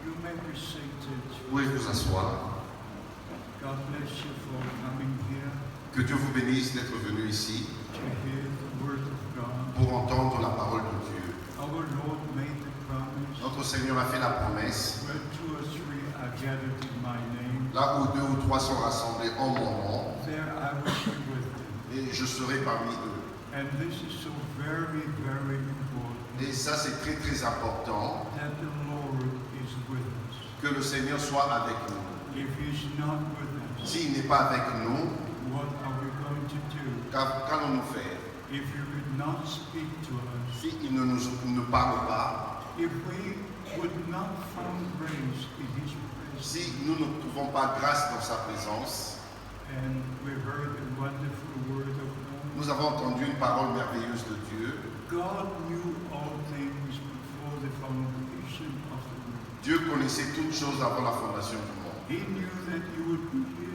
You may be seated. Vous pouvez vous asseoir. God bless you for coming here Que Dieu vous bénisse d'être venu ici to hear the word of God. pour entendre la parole de Dieu. Our Lord made the promise. Notre Seigneur a fait la promesse. Where 2 or 3 are gathered in my name, Là où 2 ou 3 sont rassemblés en mon nom, there I will be with them. et je serai parmi eux. And this is so very, very important Et ça, c'est très très important that the Lord is with us. que le Seigneur soit avec nous. If He's not with us, S'il n'est pas avec nous, what are we going to do? qu'allons-nous faire? If He would not speak to us, S'il ne parle pas, if we would not find grace in His presence, si nous ne trouvons pas grâce dans sa présence, and we heard a wonderful word of God, nous avons entendu une parole merveilleuse de Dieu. God knew all things before the foundation of the world. Dieu connaissait toutes choses avant la fondation du monde. He knew that you would be here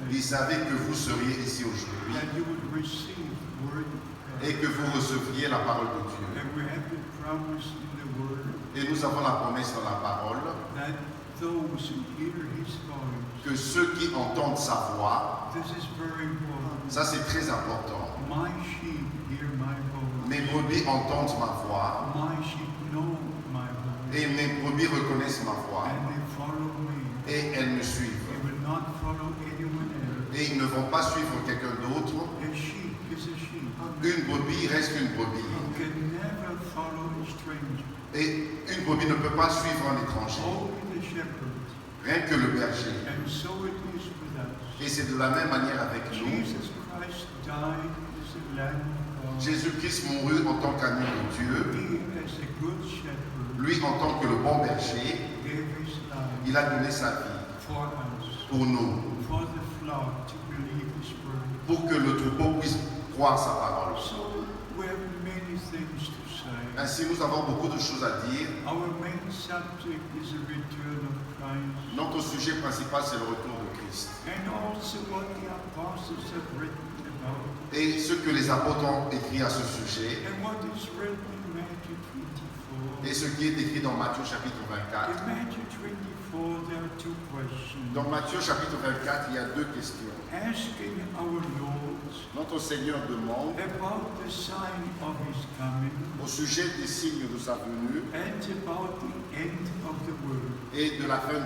Il today, savait que vous seriez ici aujourd'hui that you would receive the word of God. et que vous recevriez la parole de Dieu. And we have the promise in the word Et nous avons la promesse dans la parole that those who hear His voice, que ceux qui entendent sa voix, this is very important. ça c'est très important. My sheep hear my voice. Mes brebis entendent ma voix My sheep know my voice. et mes brebis reconnaissent ma voix And they follow me. et elles me suivent. They will not follow anyone else. Et ils ne vont pas suivre quelqu'un d'autre. A sheep is a sheep. Une brebis reste une brebis. You can never follow a stranger. Et une brebis ne peut pas suivre un étranger. Only the shepherd. Rien que le berger. And so it is with us. Et c'est de la même manière avec nous. Jesus Christ died as the Lamb of God. Jésus-Christ mourut en tant qu'agneau de Dieu. He, as a good shepherd, Lui, en tant que le bon berger, gave His life il a donné sa vie for us, pour nous, for the flock to believe His word. pour que le troupeau puisse croire sa parole. So we have many things to say. Ainsi, nous avons beaucoup de choses à dire. Our main subject is the return of Christ, Notre sujet principal, c'est le retour de Christ. and also what the apostles have written about, Et ce que les apôtres ont écrit à ce sujet, and what is written in Matthew 24. et ce qui est écrit dans Matthieu chapitre 24. In Matthew 24, there are 2 questions. Dans Matthieu chapitre 24, il y a 2 questions. Asking our Lord Notre Seigneur demande about the sign of His coming au sujet des signes de sa venue and about the end of the world. et de la fin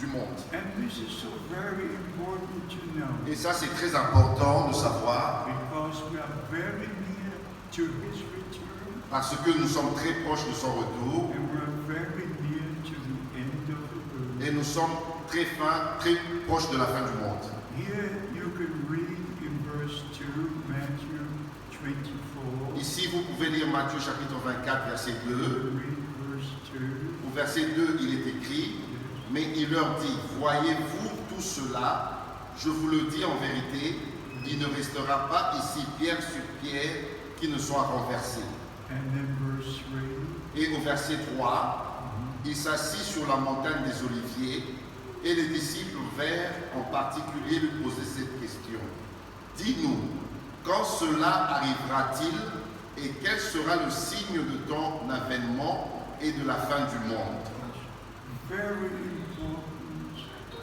du monde. And this is so very important to know, Et ça, c'est très important de savoir because we are very near to His return, parce que nous sommes très proches de son retour and we are very near to the end of the world. et nous sommes très proches de la fin du monde. Here you can read in verse 2, Matthew 24. Ici, vous pouvez lire Matthieu chapitre 24, verset 2. Read verse 2. Au verset 2, il est écrit, « Mais il leur dit, voyez-vous tout cela? Je vous le dis en vérité, il ne restera pas ici pierre sur pierre qui ne soit renversée. » And then verse 3. Et au verset 3, il s'assit sur la montagne des Oliviers et les disciples vinrent en particulier lui poser cette question. « Dis-nous, quand cela arrivera-t-il et quel sera le signe de ton avènement et de la fin du monde ?» Very important.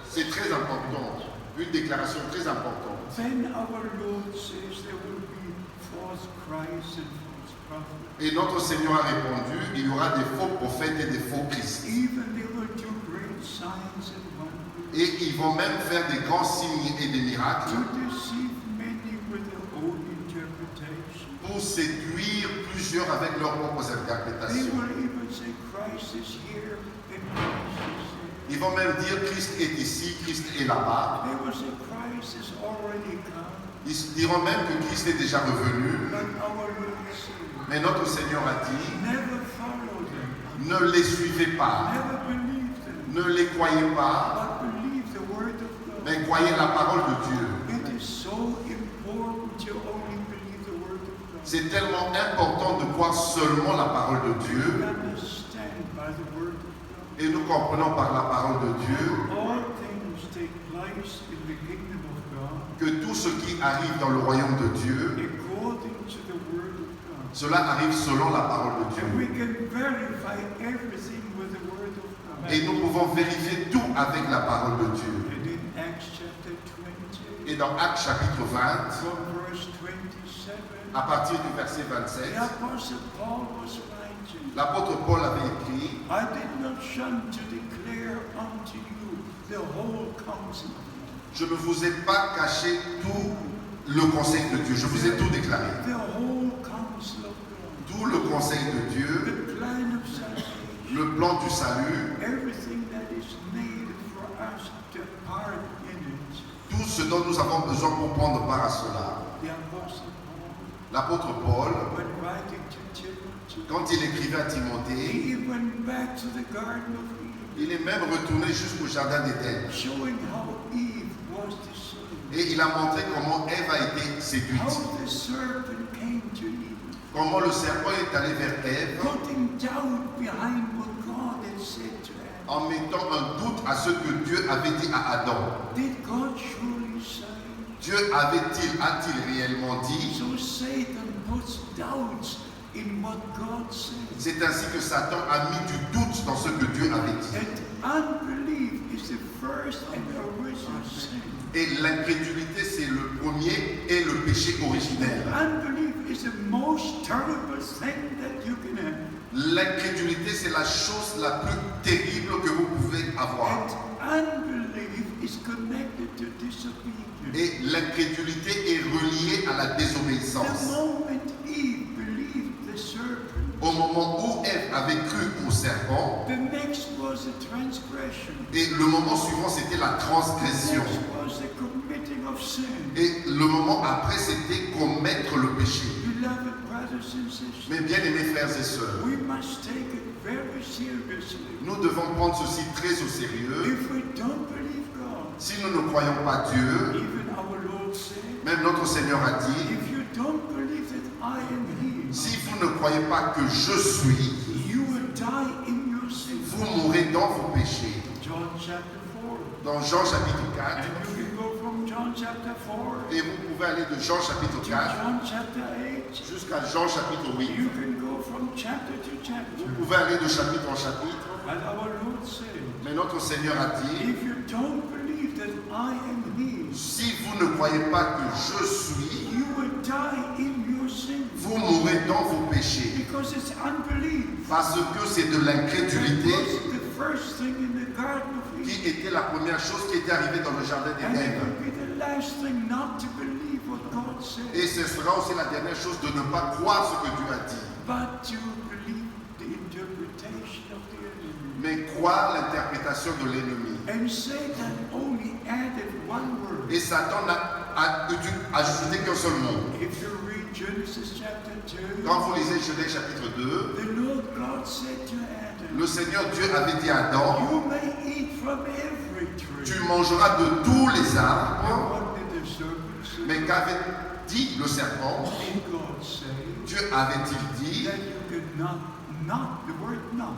C'est très important, une déclaration très importante. Then our Lord says there will be false Christ and false prophets. Et notre Seigneur a répondu, il y aura des faux prophètes et des faux Christ. Even they will do great signs and wonders Et ils vont même faire des grands signes et des miracles to deceive many with their own interpretation. pour séduire plusieurs avec leurs propres They interprétations. will even say Christ is here and Christ is there. Ils vont même dire Christ est ici, Christ est là-bas. They will say Christ is already come. Ils diront même que Christ est déjà revenu. But our Lord said, Mais notre Seigneur a dit, never follow them, ne les suivez pas, never believe them, ne les croyez pas, but believe the word of God. mais croyez la parole de Dieu. It is so important to only believe the word of God. C'est tellement important de croire seulement la parole de We Dieu. understand by the word of God. Et nous comprenons par la parole de Dieu All things take place in the kingdom of God que tout ce qui arrive dans le royaume de Dieu, according to the word of God. cela arrive selon la parole de And we Dieu. can verify everything with the word of God. Et nous pouvons vérifier tout avec la parole de Dieu. And in Acts chapter 20, Et dans Actes chapitre 20, from verse 27, à partir du verset the 27, Apostle Paul was writing, l'apôtre Paul avait écrit, I did not shun to declare unto you the whole counsel of God. je ne vous ai pas caché tout le conseil de Dieu, je vous ai tout déclaré. The whole counsel of God. Tout le conseil de Dieu, The plan of salvation. le plan du salut, Everything that is needed for us to part in it. tout ce dont nous avons besoin pour prendre part à cela. The Apostle Paul, L'apôtre Paul, when writing to Timothy, quand il écrivait à Timothée, he went back to the Garden of Eden, il est même retourné jusqu'au jardin d'Éden. showing how Eve was deceived, Et il a montré comment Ève a été how séduite. the serpent came to Eve, Comment le serpent est allé vers Ève putting doubt behind what God had said to Adam. en mettant un doute à ce que Dieu avait dit à Adam. Did God surely say? Dieu a-t-il réellement dit? So Satan puts doubts in what God said. C'est ainsi que Satan a mis du doute dans ce que Dieu avait dit. And unbelief is the first and original sin. Et l'incrédulité, c'est le premier et le péché originel. Unbelief is the most terrible thing that you can have. L'incrédulité, c'est la chose la plus terrible que vous pouvez avoir. And unbelief is connected to disobedience. Et l'incrédulité est reliée à la The désobéissance. moment Eve believed the serpent, Au moment où Ève avait cru au serpent, the next was a transgression. et le moment suivant, c'était la The transgression. next was the committing of sin. Et le moment après, c'était commettre le péché. Beloved brothers and sisters, Mes bien-aimés frères et sœurs, we must take it very seriously. nous devons prendre ceci très au sérieux. If we don't believe God, Si nous ne croyons pas Dieu, even our Lord said, même notre Seigneur a dit, if you don't believe that I am He, si vous ne croyez pas que je suis, you will die in your sin. vous mourrez dans vos péchés. John chapter 4. Dans Jean chapitre 4, And you can go from John chapter 4 et vous pouvez aller de Jean chapitre to 4 John chapter 8. jusqu'à Jean chapitre 8. You can go from chapter to chapter. Vous pouvez aller de chapitre en chapitre, And our Lord said, mais notre Seigneur a dit, if you don't believe that I am He, si vous ne croyez pas que je suis, you will die in your sin. vous mourrez dans vos péchés. Because it's unbelief. Parce que c'est de That l'incrédulité was the first thing in the Garden of Eden. qui était la première chose qui était arrivée dans le jardin And it d'Éden. will be the last thing not to believe what God Et said, ce sera aussi la dernière chose de ne pas croire ce que Dieu a dit, but to believe the interpretation of the enemy. mais croire l'interprétation de l'ennemi. And Satan only added one word. Et Satan n'a ajouté qu'un seul mot. If you read Genesis chapter 2, Quand vous lisez Genèse chapitre 2, the Lord God said to Adam, le Seigneur Dieu avait dit à Adam, you may eat from every tree. tu mangeras de tous les arbres. And what did the serpent say? Mais qu'avait dit le serpent? Did God say Dieu avait-il dit? that you could not, the word not,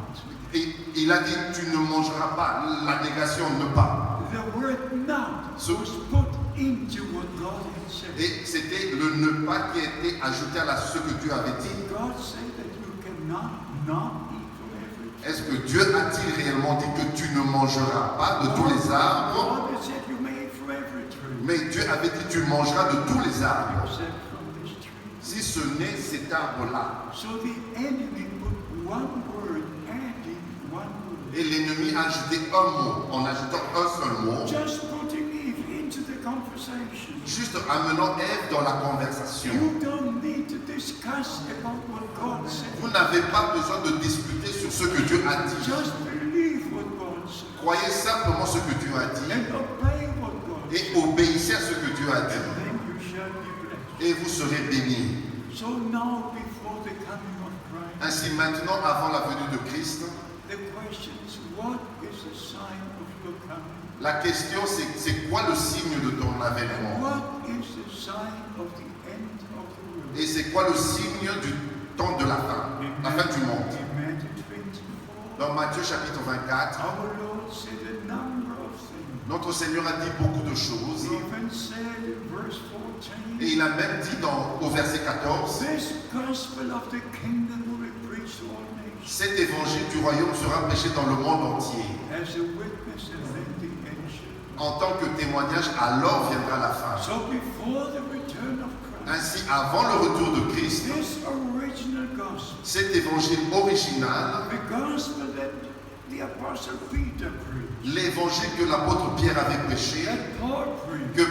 Et il a dit, tu ne mangeras pas. La négation, ne pas. the word not So- was put into what God had said. Et c'était le ne pas qui était ajouté à ce que Dieu avait dit. Did God say that you cannot not eat from every tree? Est-ce que Dieu a-t-il réellement dit que tu ne mangeras pas de tous les arbres? God had said you may eat from every tree. Mais Dieu avait dit, tu mangeras de tous les arbres. Except from this tree. Si ce n'est cet arbre-là. So the enemy put one word, adding one word. Et l'ennemi a ajouté un mot, en ajoutant un seul mot, Just putting Eve into the conversation. juste amenant Ève dans la conversation. You don't need to discuss about what God said. Vous n'avez pas besoin de discuter sur ce que Dieu a dit. Just believe what God said Croyez simplement ce que Dieu a dit and obey what God said. et obéissez à ce que Dieu a dit. Then you shall be blessed. Et vous serez bénis. So now, before the coming of Christ, Ainsi maintenant, avant la venue de Christ, the question is, what is the sign of your coming? la question c'est quoi le signe de ton avènement? What is the sign of the end of the world? Et c'est quoi le signe du temps de la fin du monde? In Matthew 24, Dans Matthieu chapitre 24, our Lord said a number of things. notre Seigneur a dit beaucoup de choses. He even said in verse 14, Et il a même dit au verset 14, this gospel of the kingdom will be preached to all nations. Cet évangile du royaume sera prêché dans le monde entier. as a witness, and then the end shall En tant que témoignage, alors viendra la fin. come. So before the return of Christ, Ainsi, avant le retour de Christ, this original gospel, cet évangile original, the gospel that the apostle Peter preached, l'évangile que l'apôtre Pierre avait prêché, that Paul preached, que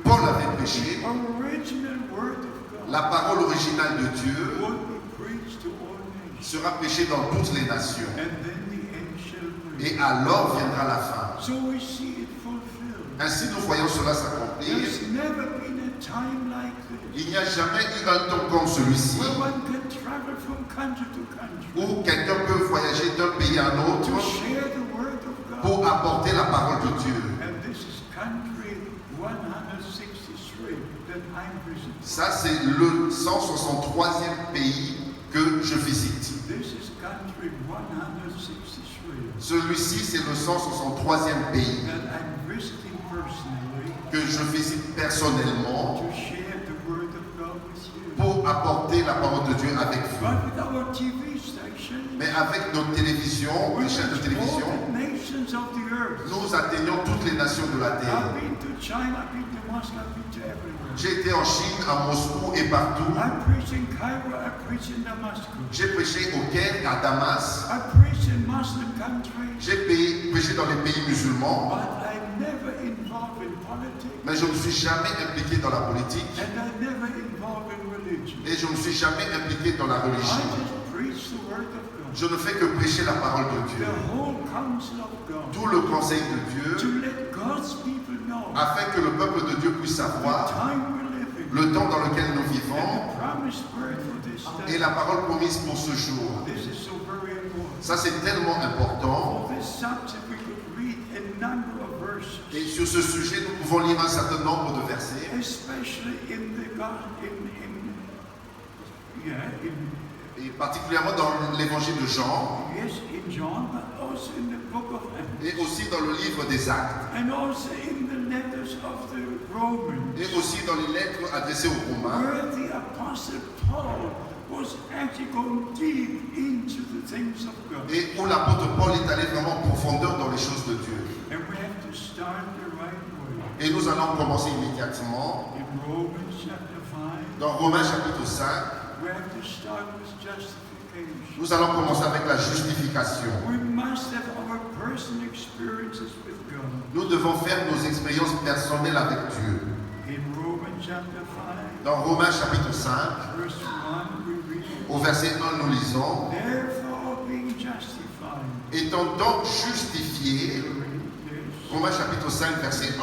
Paul avait prêché, original word of God, la parole originale de Dieu would be preached to all nations, sera prêchée dans toutes les nations. and then the end shall bring. Et alors viendra la fin. So we see it fulfilled. Ainsi, nous voyons cela s'accomplir. There's never been a time like this Il n'y a jamais eu un temps comme celui-ci where one can travel from country to country où quelqu'un peut voyager d'un pays à un autre to share the word of God. pour apporter la parole de Dieu. And this is country 163 that I'm visiting. Ça, c'est le 163e pays que je visite. This is country 163 Celui-ci, c'est le 163e pays that I'm visiting personally que je visite personnellement to share the word of God with you. pour apporter la parole de Dieu avec vous. But with our TV station, Mais avec nos télévisions, we les chaînes de reach télévision, all the nations of the earth. nous atteignons toutes les nations de la I've terre. been to China, I've been to Moscow, I've been to everywhere. J'ai été en Chine, à Moscou et partout. I preach in Cairo, I preach in Damascus. J'ai prêché au Caire, à Damas. I preach in Muslim countries, J'ai prêché dans les pays musulmans. but I'm never involved in politics, Mais je ne suis jamais impliqué dans la politique. and I'm never involved in religion. Et je ne suis jamais impliqué dans la I religion. just preach the word of God, Je ne fais que prêcher la parole de Dieu. the whole counsel of God, Tout le conseil de Dieu, to let God's people know afin que le peuple de Dieu puisse the savoir time we're living, le temps dans lequel nous and vivons the promised word for this et day. la parole promise pour ce jour. This is so very important. Ça, c'est tellement important. For this subject, we could read a number of verses, Et sur ce sujet, nous pouvons lire un certain nombre de versets, especially in the God, et particulièrement dans l'évangile de Jean, yes, in John, but also in the book of Acts, et aussi dans le livre des Actes, and also in the letters of the Romans, et aussi dans les lettres adressées aux Romains, where the apostle Paul was actually going deep into the things of God. et où l'apôtre Paul est allé vraiment en profondeur dans les choses de Dieu. And we have to start the right way. Et nous allons commencer immédiatement In Romans chapter 5, dans Romains chapitre 5. we have to start with justification. Nous allons commencer avec la justification. We must have our personal experiences with God. Nous devons faire nos expériences personnelles avec Dieu. In Romans chapter 5, Dans Romains chapitre 5, verse 1, we read, au verset 1, nous lisons: therefore being justified. étant donc justifiés, Yes. Romains chapitre 5, verset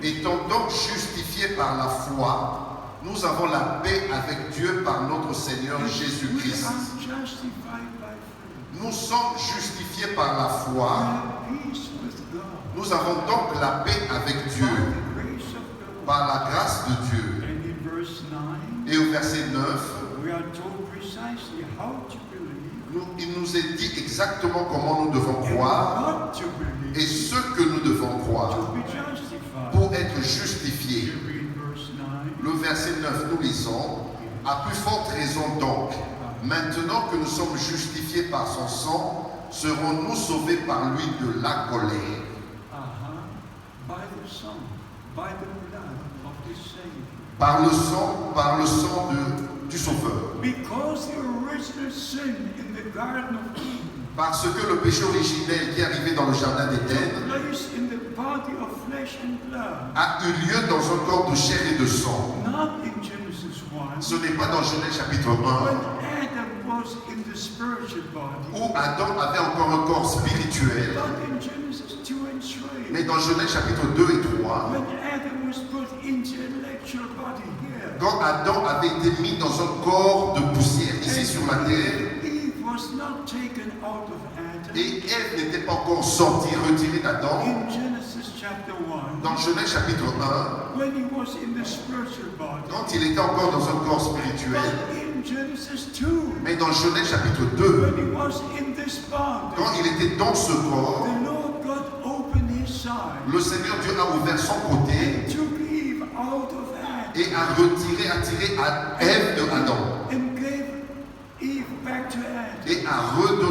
1, étant donc justifiés par la foi, nous avons la paix avec Dieu par notre Seigneur We Jésus-Christ. are justified by faith. Nous sommes justifiés par la We foi. have peace with God. Nous avons donc la paix avec By Dieu the grace of God. par la grâce de Dieu. And in verse 9, Et au verset 9, we are told precisely how to believe il nous est dit exactement comment nous devons and croire what to believe et ce que nous devons croire to be justified. pour être justifiés. We read verse 9. Le verset 9, nous lisons: à plus forte raison donc, maintenant que nous sommes justifiés par son sang, serons-nous sauvés par lui de la colère. By the Son, by the blood of the Savior. Par le sang du Sauveur. Because the original sin in the Garden of Eden Parce que le péché originel qui est arrivé dans le jardin d'Éden took place in the body of flesh and blood, a eu lieu dans un corps de chair et de sang. not in Genesis 1, Ce n'est pas dans Genèse chapitre 1 when Adam was in the spiritual body, où Adam avait encore un corps spirituel, but in Genesis 2 and 3, mais dans Genèse chapitre 2 et 3, when Adam was put into intellectual body here, quand Adam avait été mis dans un corps de poussière ici sur la terre, Eve was not taken out of Adam. et Ève n'était pas encore sortie, retirée d'Adam, In Genesis chapter 1, dans Genèse chapitre 1, when he was in the spiritual body, quand il était encore dans un corps spirituel, but in Genesis 2, mais dans Genèse chapitre 2, when he was in this body, quand il était dans ce corps, the Lord God opened his side le Seigneur Dieu a ouvert son côté and took Eve out of Adam et a tiré à Ève de Adam and gave Eve back to Adam. et a redonné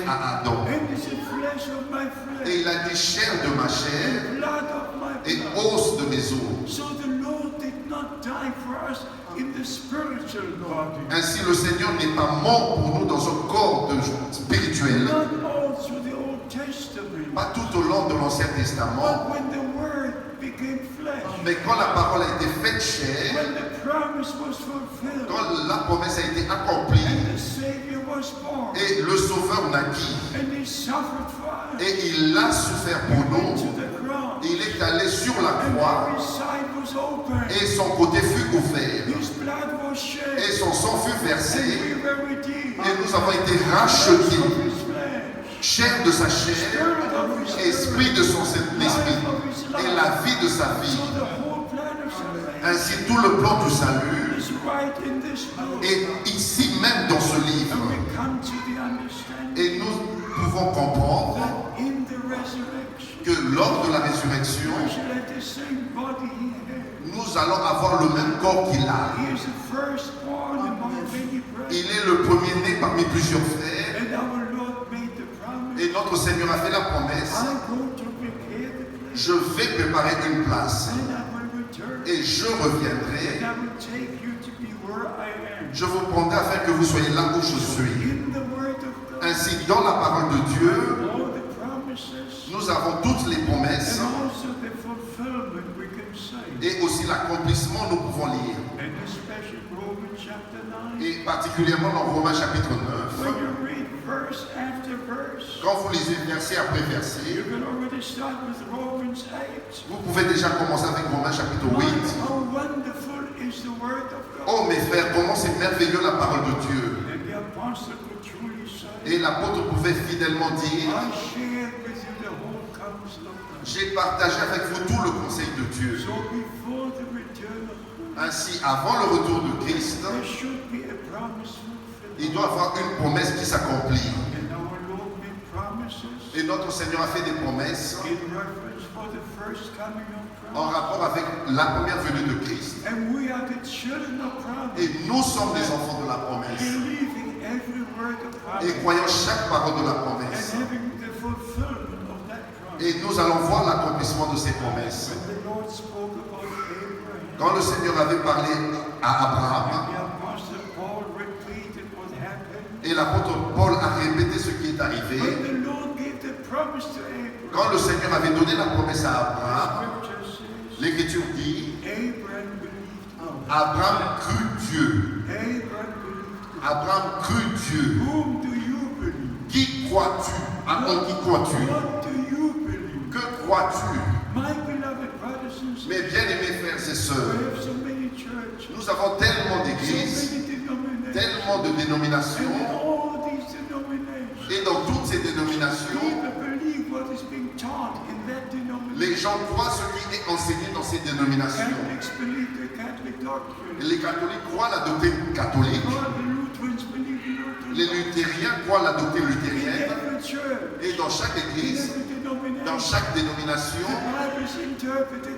à Adam. and is the flesh of my flesh, Et il a dit chair de ma chair and blood of my et blood. os de mes os. So the Lord did not die for us in the spiritual body, Ainsi, le Seigneur n'est pas mort pour nous dans un corps spirituel, not all through the Old Testament, pas tout au long de l'Ancien Testament, but when the Word became flesh, mais quand la parole a été faite chair, when the promise was fulfilled, quand la promesse a été accomplie and the Savior was born, et le Sauveur naquit and He suffered for us, et il a souffert pour went nous, to the cross, il est allé sur la and croix His side was open, et son côté fut ouvert His blood was shed, et son sang fut and versé we were redeemed. et nous avons été Flesh rachetés, of His flesh, chair de sa chair, spirit of His esprit spirit, de son esprit life of His et life. la vie de sa vie. So the whole plan of salvation Ainsi, tout le plan du salut is right in this book, est ici même dans ce livre. and we come to the understanding Et nous pouvons comprendre that in the resurrection, que lors de la résurrection, we shall have the same body He had. nous allons avoir le même corps qu'il a. He is the firstborn among many brethren, Il est le premier-né parmi plusieurs frères. and our Lord made the promise, Et notre Seigneur a fait la promesse, I go to prepare the place, je vais préparer une place and I will return, et je and reviendrai. I will take you to be where I am. Je vous prendrai afin que vous soyez là où je suis. In the Word of God, Ainsi, dans la parole de Dieu, all the promises, nous avons toutes les promesses and also the fulfillment, we can say, et aussi l'accomplissement, nous pouvons lire. and especially Romans chapter 9. Et particulièrement dans Romains chapitre 9, When you read verse after verse, quand vous lisez verset après verset, you can already start with Romans 8. vous pouvez déjà commencer avec Romains chapitre 8. How wonderful is the Word of God. Oh mes frères, comment c'est merveilleux la parole de Dieu. And the apostle could truly say, Et l'apôtre pouvait fidèlement dire, I shared with you the whole counsel of God. j'ai partagé avec vous tout le conseil de Dieu. So before the return of Christ, Ainsi, avant le retour de Christ, there should be a promise fulfilled. il doit y avoir une promesse qui s'accomplit. And our Lord made promises Et notre Seigneur a fait des promesses in reference for the first coming of en Christ. rapport avec la première venue de Christ. And we are the children of promise, Et nous sommes des enfants de la promesse. believing every word of Et promise croyant chaque parole de la and promesse. having the fulfillment of that promise. Et nous allons voir l'accomplissement de ces promesses. When the Lord spoke about Abraham, Quand le Seigneur avait parlé à Abraham, the apostle Paul repeated what happened. et l'apôtre Paul a répété ce qui est arrivé, When the Lord gave the promise to Abraham, quand le Seigneur avait donné la promesse à Abraham, Scripture says, l'Écriture dit, Abraham believed God. Abraham crut Dieu. Abraham believed God. Abraham crut Dieu. Whom do you believe? Qui crois-tu? En qui crois-tu? What do you believe? Que crois-tu? My beloved brothers and sisters, Mes bien-aimés frères et we sœurs, have so many churches, nous avons tellement so d'églises, many denominations, tellement de and in dénominations, all these denominations, et dans toutes ces dénominations, people believe what is being taught in that denomination. les gens croient ce qui est enseigné dans ces dénominations. Catholics believe the Catholic doctrine. Les catholiques croient la doctrine catholique, All the Lutherans believe in Lutheran. les luthériens croient la doctrine In luthérienne, every church, et dans chaque in église, every denomination, dans chaque dénomination, the Bible is interpreted.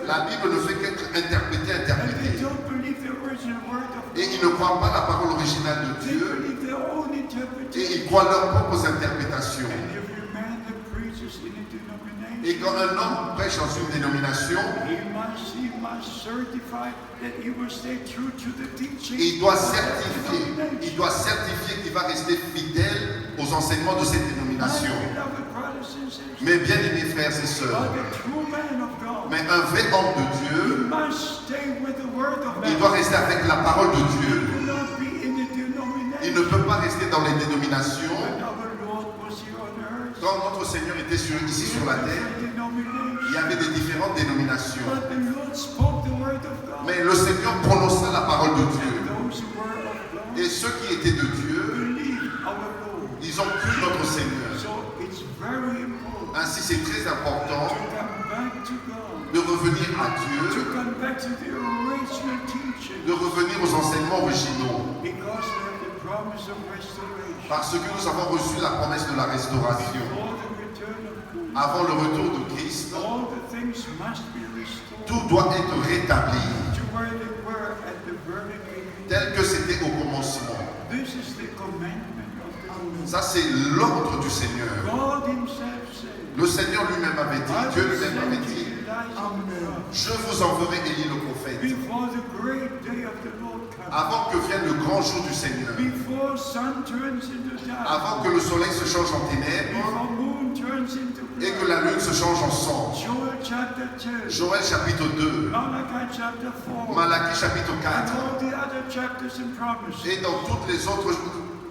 la Bible ne fait qu'être interprétée, And they interprétée. don't believe the original word of Et God. ils ne croient pas la parole originale de They Dieu, believe their own et interpretation. ils croient leurs propres interprétations. And every man that preaches in a denomination, Et quand un homme prêche dans une dénomination, he must certify that he will stay true to the teaching. il doit of that certifier, denomination. il doit certifier qu'il va rester fidèle aux enseignements de cette My dénomination. beloved brothers and sisters, Mes bien-aimés frères et sœurs, but the true man of God, mais un vrai homme de he Dieu, must stay with the word of il God. doit rester avec la parole de Dieu. He will not be in a Il denomination. ne peut pas rester dans les dénominations. When our Lord was here on earth, Quand notre Seigneur était ici sur la terre, il denomination. y avait des différentes dénominations. But the Lord spoke the word of God. Mais le Seigneur prononça la parole de Dieu. Those who were of God Et ceux qui étaient de Dieu, believed our Lord. ils ont cru notre Seigneur. So it's very important Ainsi, c'est très important to come back to God, de revenir à to Dieu, come back to the original teaching, de revenir aux enseignements originaux. because we have the promise of restoration. Parce que nous avons reçu la promesse de la restauration. Before the return of Christ, Avant le retour de Christ, all the things must be restored tout doit être rétabli, to where they were at the very beginning. tel que c'était au commencement. This is the commandment of the commandment. Ça, c'est l'ordre du Seigneur. God himself said, Le Seigneur lui-même avait dit, I Dieu will lui-même avait send dit, you Elijah the prophet je vous enverrai Élie le prophète. before the great day of the Lord comes. Avant que vienne le grand jour du Seigneur. Before sun turns into Avant darkness. que le soleil se change en ténèbres Before moon turns into et que blood. la lune se change en sang. Joel chapter 2. Joël chapitre 2, Malachi chapter 4. Malachie chapitre And 4 all the other chapters and promises. et dans toutes les autres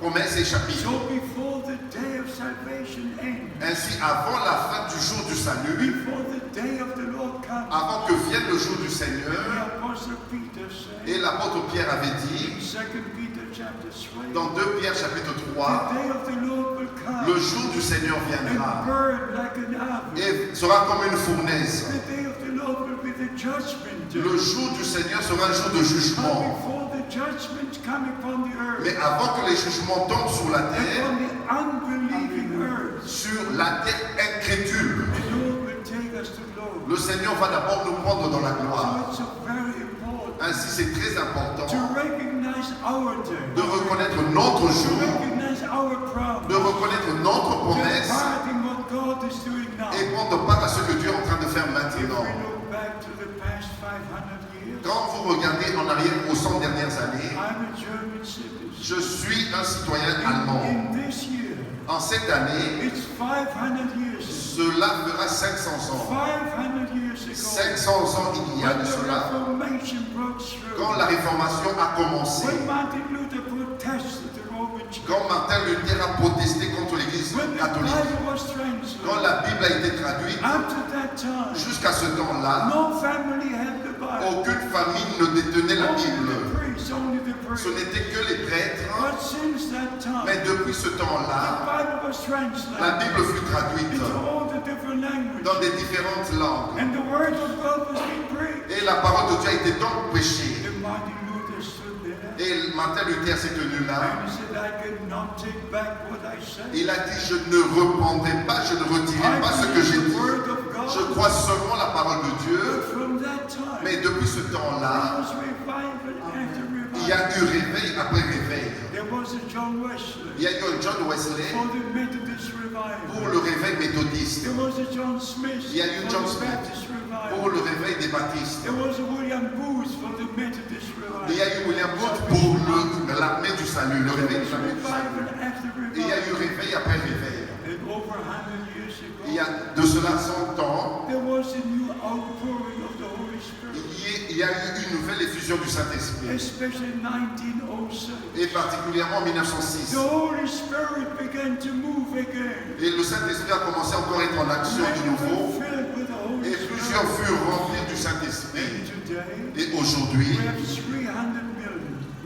promesses et chapitres. So before the day of salvation ends, Ainsi, avant la fin du jour du salut, before the day of the Lord comes, avant que vienne le jour du the Seigneur, apostle Peter said et l'apôtre Pierre avait in dit, 2 Peter chapter 3, dans 2 Pierre chapitre the 3, day of the Lord will come le jour du Seigneur and viendra burn like an oven. et sera comme une fournaise. The day of the Lord will be the judgment day. Le jour du Seigneur sera un jour de But jugement. before the judgment come upon the earth, Mais avant que les jugements tombent sur la terre, upon the unbelieving earth, sur la terre incrédule, the Lord will take us to glory. le Seigneur va d'abord nous prendre dans la gloire. So it's very important Ainsi, c'est très important to recognize our day, de reconnaître notre to jour, recognize our promise, de reconnaître notre to promesse part in what God is doing now. et prendre part à ce que Dieu est en train de faire If maintenant. we look back to the past 500 years, Quand vous regardez en arrière aux 100 dernières années, I'm a German citizen. je suis un citoyen allemand. In this year, En cette année, it's 500 years ago. cela fera 500 ans. 500 years ago, 500 ans il y a when de the cela, Reformation broke through, quand la réformation a commencé, when Martin Luther protested the Roman Church, quand Martin Luther a protesté contre l'Église when the catholique, Bible was quand translated, la Bible a été traduite, up to that time, jusqu'à ce temps-là, no family had the Bible. aucune famille ne détenait la Only Bible. the priests, only the Ce priests. n'était que les prêtres. But since that time, Mais depuis ce the temps-là, Bible was la translated Bible fut traduite into all the different languages. dans des différentes langues. And the word of God was being preached. Et la parole de Dieu a été donc prêchée. And Martin Luther stood there Et Martin Luther s'est tenu là. and he said, I cannot take back what I said. Il a dit, je ne reprendrai pas, je ne retirerai pas ce que j'ai the dit. word of Je God. crois seulement la parole de Dieu. But from that time, Mais depuis ce there temps-là, was revival after il y a revival. eu réveil après réveil. There was a John Wesley Il y a eu un John Wesley for the Methodist pour revival. le réveil méthodiste. There was a John Smith Il y a eu for John the Smith Baptist revival. pour le réveil des baptistes. There was a William Booth for the Methodist Il y a revival. eu William Booth pour l'armée du salut, le There réveil was du salut. revival after Et il y a eu revival. réveil après réveil. And over 100 years Il y ago, a de cela 100 ans, there was a new outpouring of the Holy Spirit, il y a eu une nouvelle effusion du Saint-Esprit. especially in 1906. Et particulièrement en 1906. The Holy Spirit began to move again. Et le Saint-Esprit a commencé encore à être en action de Many were nouveau. filled with the Holy Et plusieurs Spirit. furent remplis du Saint-Esprit. And today, Et aujourd'hui, we have 300 million.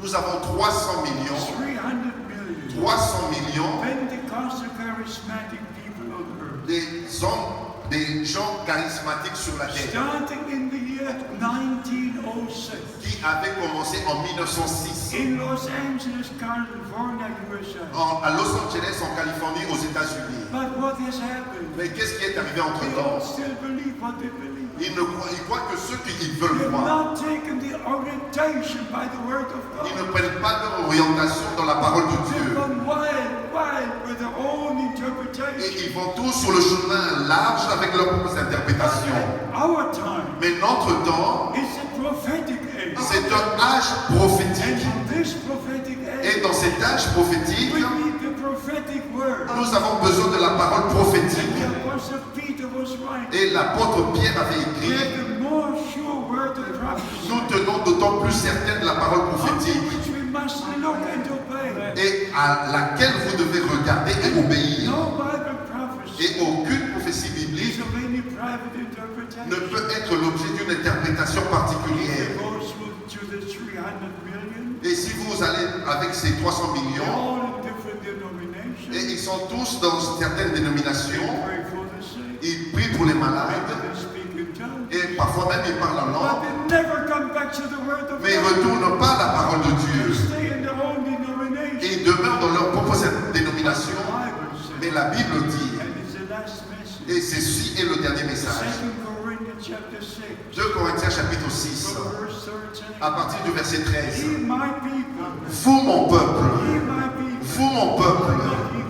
nous avons 300 millions. 300 million 300 millions Pentecostal charismatic people on earth. des hommes, des gens charismatiques sur la terre Starting in the year 1906 qui avaient commencé en 1906 in Los Angeles, California, USA. à Los Angeles, en Californie, aux États-Unis. But what has happened? Mais qu'est-ce qui est arrivé They all entre-temps? still believe what they believe. Ils croient que ceux qui They veulent have croire, not taken the orientation by the word of ils God. ne prennent pas leur orientation dans la parole de They've Dieu. gone wild with their own interpretation. Et ils vont tous sur le chemin large avec leurs propres interprétations. Our time Mais notre temps, is a prophetic age. c'est un âge prophétique. And in this prophetic Et age, dans cet âge prophétique, we need the prophetic word. nous avons besoin de la parole prophétique. The Apostle Peter was right. Et l'apôtre Pierre avait We écrit, have the more sure word of prophecy, nous tenons d'autant plus certaine de la parole unto prophétique which we must look and obey. et à laquelle vous devez regarder et obéir. No Bible prophecy Et aucune prophétie is biblique of any private ne interpretation. peut être l'objet d'une interprétation particulière. It goes to the 300 million. Et si vous allez avec ces 300 They're millions, all in different denominations. et ils sont tous dans certaines dénominations, Pray for the sick. ils prient pour les malades, They speak in tongues. et parfois même ils parlent en But langue, they never come back to the word of mais ils ne God. retournent pas à la parole de They Dieu. stay in their own denomination. Et ils demeurent dans leur propre dénomination. The Bible says. Mais la Bible dit, And it's the last message. et ceci est le dernier message, 2 Corinthians chapter 6, 2 Corinthiens chapitre 6, from verse 13. à partir du verset 13. Ye my people, Vous mon peuple, ye my people, vous mon peuple, not ye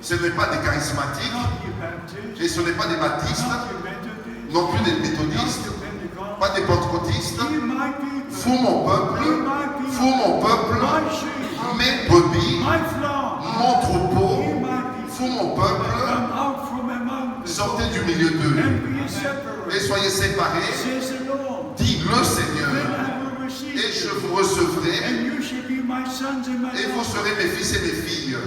Ce n'est pas des charismatiques, not the Baptists, et ce n'est pas des baptistes, not the Methodists, non plus des not méthodistes, the Pentecostals. pas des pentecôtistes. Hear my people, Fous mon peuple, hear my people, fous mon peuple, my sheep, mes brebis, my flock. mon troupeau, Hear my people, fous mon peuple, come out from among them sortez du milieu d'eux and be et separate, soyez séparés, says the Lord. dit le Then Seigneur, I will receive et je you, vous recevrai, and you shall be my sons and my et vous daughters. serez mes fils et mes filles.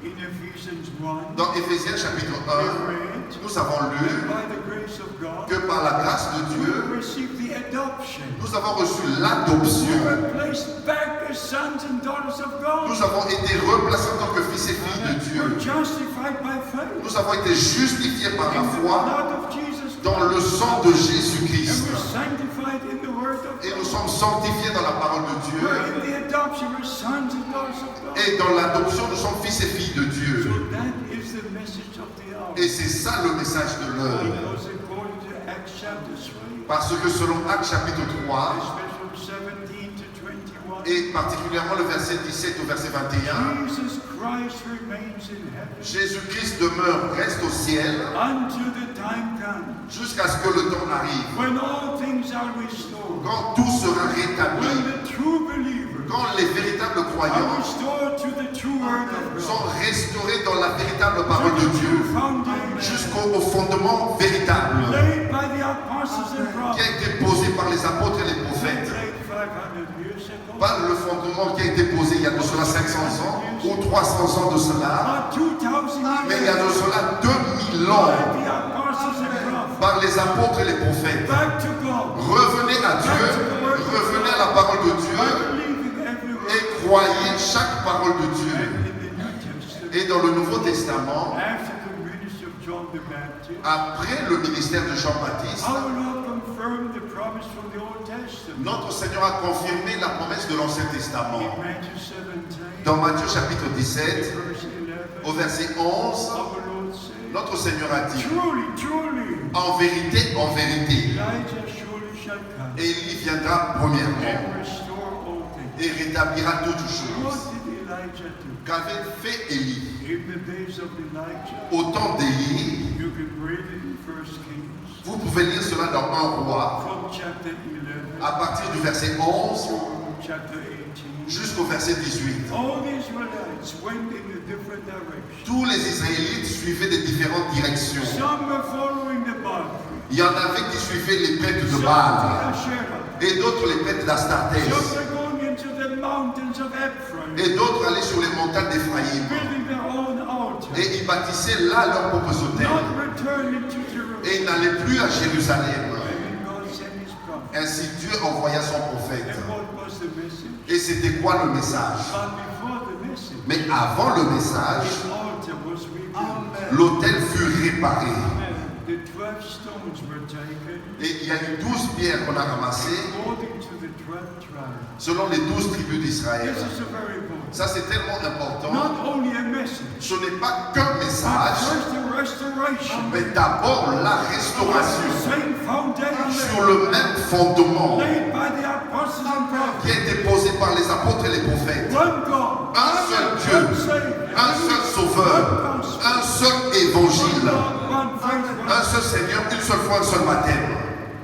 In Ephesians 1, Dans Éphésiens chapitre we 1, read, nous avons lu by the grace of God, que par la grâce de we Dieu, receive the adoption. nous avons reçu We l'adoption. were placed back as sons and daughters of God. Nous avons été replacés en tant que fils et filles de Dieu. We're justified by faith Nous avons été justifiés par la in the foi blood of Jesus dans Christ. le sang de And Jésus-Christ. we're sanctified in the word of Et nous God. sommes sanctifiés dans la parole de We're Dieu. in the adoption, we're sons and daughters of God. Et dans l'adoption, nous sommes fils et filles de Dieu. So that is the message of the hour. Et c'est ça le message de l'heure. Because according to Acts chapter 3, Parce que selon Actes chapitre 3, especially 17 to 21, et particulièrement le verset 17 au verset 21, Jesus Christ remains in heaven Jésus-Christ demeure, reste au ciel, until the time comes jusqu'à ce que le temps arrive. when all things are restored. Quand tout sera rétabli, When the true believers quand les véritables are croyants restored to the true word of God, sont restaurés dans la véritable to parole de the Dieu, true foundation jusqu'au fondement véritable, laid by the apostles and qui prophets, a été posé par les apôtres et les prophètes. laid 500 years ago, Pas le fondement qui a été posé il y a de cela 500 ans ou 300 ans de cela, not 2000 mais il y a de years cela 2000 by ans the apostles and prophets. par les apôtres et les prophètes. Back to God, Revenez à Dieu, revenez à la parole de by Dieu believing every word. et croyez chaque parole de Dieu. And in the New Testament, Et dans le Nouveau Testament, after the ministry of John the Baptist, après le ministère de Jean-Baptiste, our Lord confirmed the promise from the Old Testament. notre Seigneur a confirmé la promesse de l'Ancien Testament. In Matthew 17, Dans Matthieu chapitre 17, verse 11, au verset 11, our Lord said, notre Seigneur a dit, truly, truly, en vérité, Elijah surely shall come Élie viendra premièrement and restore all things. et rétablira toutes What choses. did Elijah do? Qu'avait fait Élie? In the days of Elijah, Au temps d'Élie, you can read it in 1 Kings, vous pouvez lire cela dans 1 roi, from chapter 11 à partir du verset 11 to chapter 18. jusqu'au verset 18. All the Israelites went in a different direction. Tous les Israélites suivaient des différentes directions. Some were following the Baal, Il y en avait qui suivaient les prêtres de some the Baal Asherah, et d'autres les prêtres d'Astartès some were going into the mountains of Ephraim, et d'autres allaient sur les montagnes d'Éphraïm building their own altar, et ils bâtissaient là leurs propres hôtels not returning to Jerusalem. et ils n'allaient plus à Jérusalem. And then God sent his prophet. Ainsi Dieu envoya son prophète. And what was the message? Et c'était quoi le message? But before the message, Mais avant le message, his altar was rebuilt. l'autel fut réparé. The 12 stones were taken Et il y a eu 12 pierres qu'on a ramassées according to the 12 tribes. selon les 12 tribus d'Israël. This is a very important. Ça c'est tellement important. Not only a message, Ce n'est pas qu'un but message, first the restoration. mais d'abord la On the restauration same foundation sur le même fondement laid by the apostles and prophets. qui a été posé par les apôtres et les prophètes. One God, Un seul Dieu, one Savior, un seul sauveur, one gospel, un seul one évangile, Lord, one faith, un seul Seigneur, une seule fois, un seul baptême.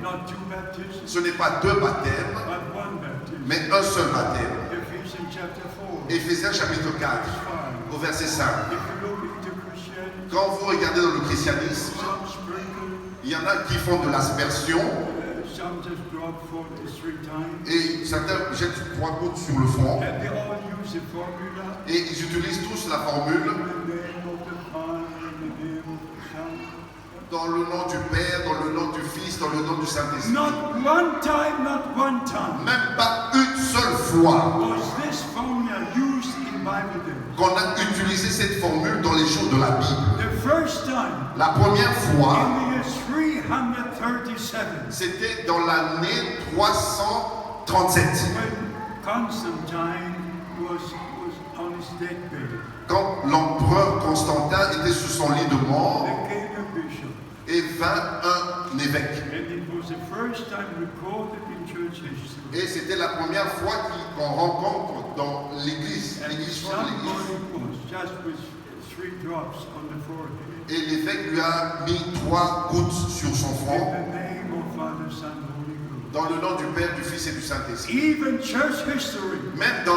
not two baptisms, Ce n'est pas deux baptêmes, but one baptism. mais un seul baptême. Ephesians chapter 4, Éphésiens chapitre 4, verse 5. au verset 5. If you look into Christianity, Quand vous regardez dans le christianisme, some sprinkle, il y en a qui font de l'aspersion some just drop 3 times, et certains jettent 3 gouttes sur le front and they all use the formula et ils utilisent tous la formule in the name of the Father, in the name of the Son. dans le nom du Père, dans le nom du Fils, dans le nom du Saint-Esprit. Not one time, not one time Même pas une seule fois was this formula used in Bible days. qu'on a utilisé cette formule dans les jours de la Bible. The first time La première fois, in the year 337, c'était dans l'année 337, when Constantine was on his deathbed. quand l'empereur Constantin était sur son lit de mort There came a bishop, et vint un évêque. and it was the first time recorded in church history. Et c'était la première fois qu'on rencontre dans l'église, And l'église de l'église. somebody was just with 3 drops on the forehead. Et l'évêque lui a mis 3 gouttes sur son In front, the name of Father, Son, Holy Ghost. dans le nom du Père, du Fils et du Saint-Esprit. Even church history. Même dans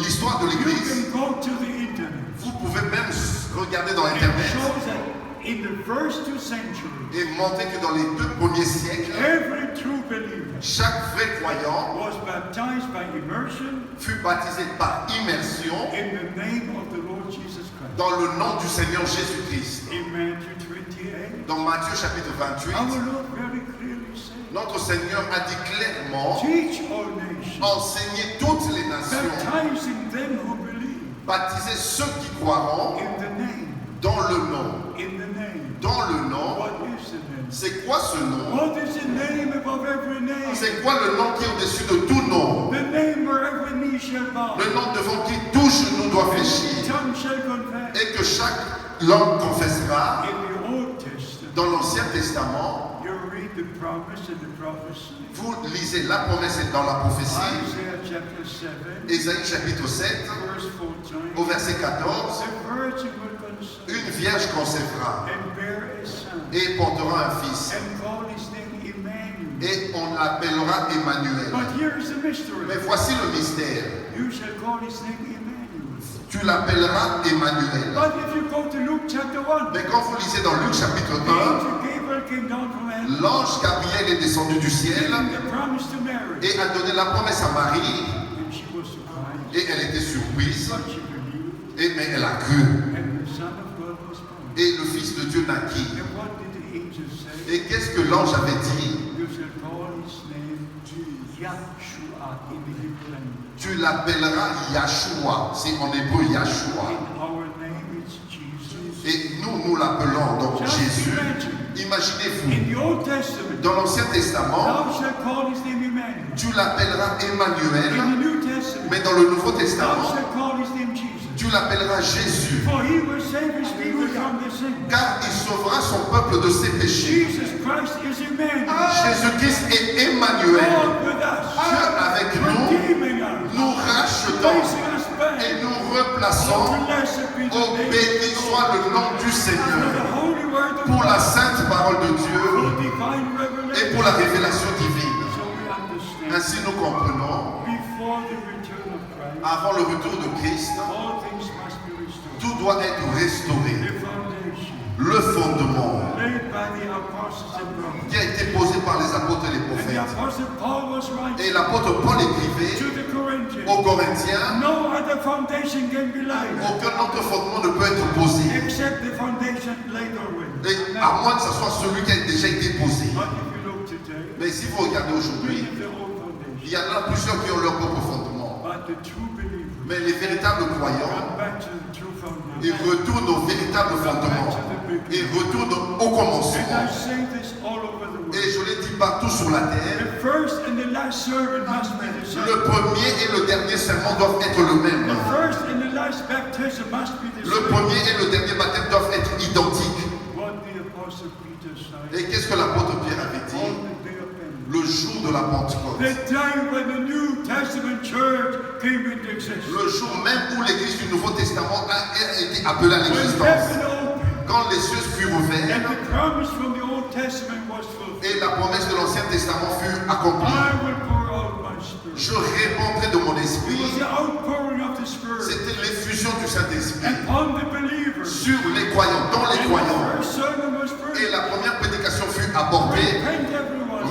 l'histoire de You l'Église, can go to the internet. vous pouvez même regarder dans It Internet shows that in the first 2 centuries, et montrer que dans les 2 premiers siècles, every true believer chaque vrai croyant was baptized by immersion fut baptisé par immersion in the name of the Lord Jesus Christ. dans le nom du Seigneur Jésus-Christ. In Matthew 28, Dans Matthieu chapitre 28, our Lord very clearly said, notre Seigneur a dit clairement, teach all nations, enseignez toutes les nations, baptizing them who believe baptisez ceux qui croiront in the name, dans le nom. in the name. Dans le nom, What is the name? c'est quoi ce nom? What is the name above every name? C'est quoi le nom qui est au-dessus de tout nom? The name where every knee shall bow, Le nom devant qui tout genou doit every fléchir tongue shall confess. et que chaque langue confessera. In the Old Testament, Dans l'Ancien Testament, you read the promise and the prophecy. vous lisez la promesse est dans la prophétie, Isaiah chapter 7, Ésaïe chapitre 7, verse 14. au verset 14, The virgin will conceive une vierge concevra and bear a son, et portera un fils and call his name Emmanuel. et on l'appellera Emmanuel. But here is the mystery. Mais voici le mystère. You shall call his name Emmanuel. Tu l'appelleras Emmanuel. But if you go to Luke chapter 1, Mais quand vous lisez dans Luc chapitre the 1, angel Gabriel came down from heaven, l'ange Gabriel est descendu du ciel giving the promise to Mary. et a donné la promesse à Marie And she was surprised, et elle était surprise, but she believed, mais elle a cru. and the Son of God was born. Et le Fils de Dieu naquit. And what did the angel say? Et qu'est-ce que l'ange avait dit? You shall call his name Yahshua in the Hebrew language. Tu l'appelleras Yahshua. C'est en hébreu Yahshua. In our name it's Jesus. Et nous l'appelons donc Just Jésus. imagine, Imaginez-vous, in the Old Testament, dans l'Ancien Testament, thou shalt call his name Emmanuel. tu l'appelleras In Emmanuel, the New Testament, mais dans le Nouveau thou Testament, shalt call his name Jesus. tu l'appelleras Jésus, For he will save his people from their sins. car il sauvera son peuple de ses péchés. Jesus Christ is Emmanuel. Jésus-Christ est Emmanuel, God with us. Dieu avec nous, Redeeming us. nous rachetons Placing us back. et nous replaçons. Blessed be the Oh, name béni soit le nom du for Seigneur the holy word of pour la God. sainte parole de For Dieu divine et revelation. pour la révélation divine. So we understand. Ainsi nous comprenons, Before the return of Christ, avant le retour de Christ, all things must be restored. tout doit être restauré. The foundation Le fondement laid by the apostles and prophets. qui a été posé par les apôtres et les And the prophètes. apostle Paul was writing Et l'apôtre Paul écrivait to the Corinthians. aux Corinthiens, No other foundation can be laid aucun autre fondement ne peut être posé, except the foundation laid already. et à moins que ce soit celui qui a déjà été posé. But if you look today, Mais si vous regardez aujourd'hui, we have the old il foundation. y en a plusieurs qui ont leur propre fondement. But the true believers Mais les véritables croyants, come back to the true ils foundation. retournent au véritable fondement. Ils retournent au And commencement. I say this all over the world. Et je l'ai dit partout sur la terre, The first and the last servant must be the same. le premier et le dernier serment doivent être le même. The first and the last baptism must be the Le same. premier et le dernier baptême doivent être identiques. What the apostle Peter said Et qu'est-ce que l'apôtre Pierre avait dit? on the day of Pentecost. Le jour de la Pentecôte. The day when the New Testament church came into existence. Le jour même où l'église du Nouveau Testament a été appelée à When l'existence. heaven opened Quand les cieux furent and ouverts the promise from the Old Testament was fulfilled. et la promesse de l'Ancien Testament fut accomplie. I will pour out my spirit. Je répandrai de mon It esprit. was the outpouring of the Spirit C'était l'effusion du Saint-Esprit upon the believers. sur les croyants, dans les And croyants. the first sermon was Et preached. la première prédication fut abordée. Repent everyone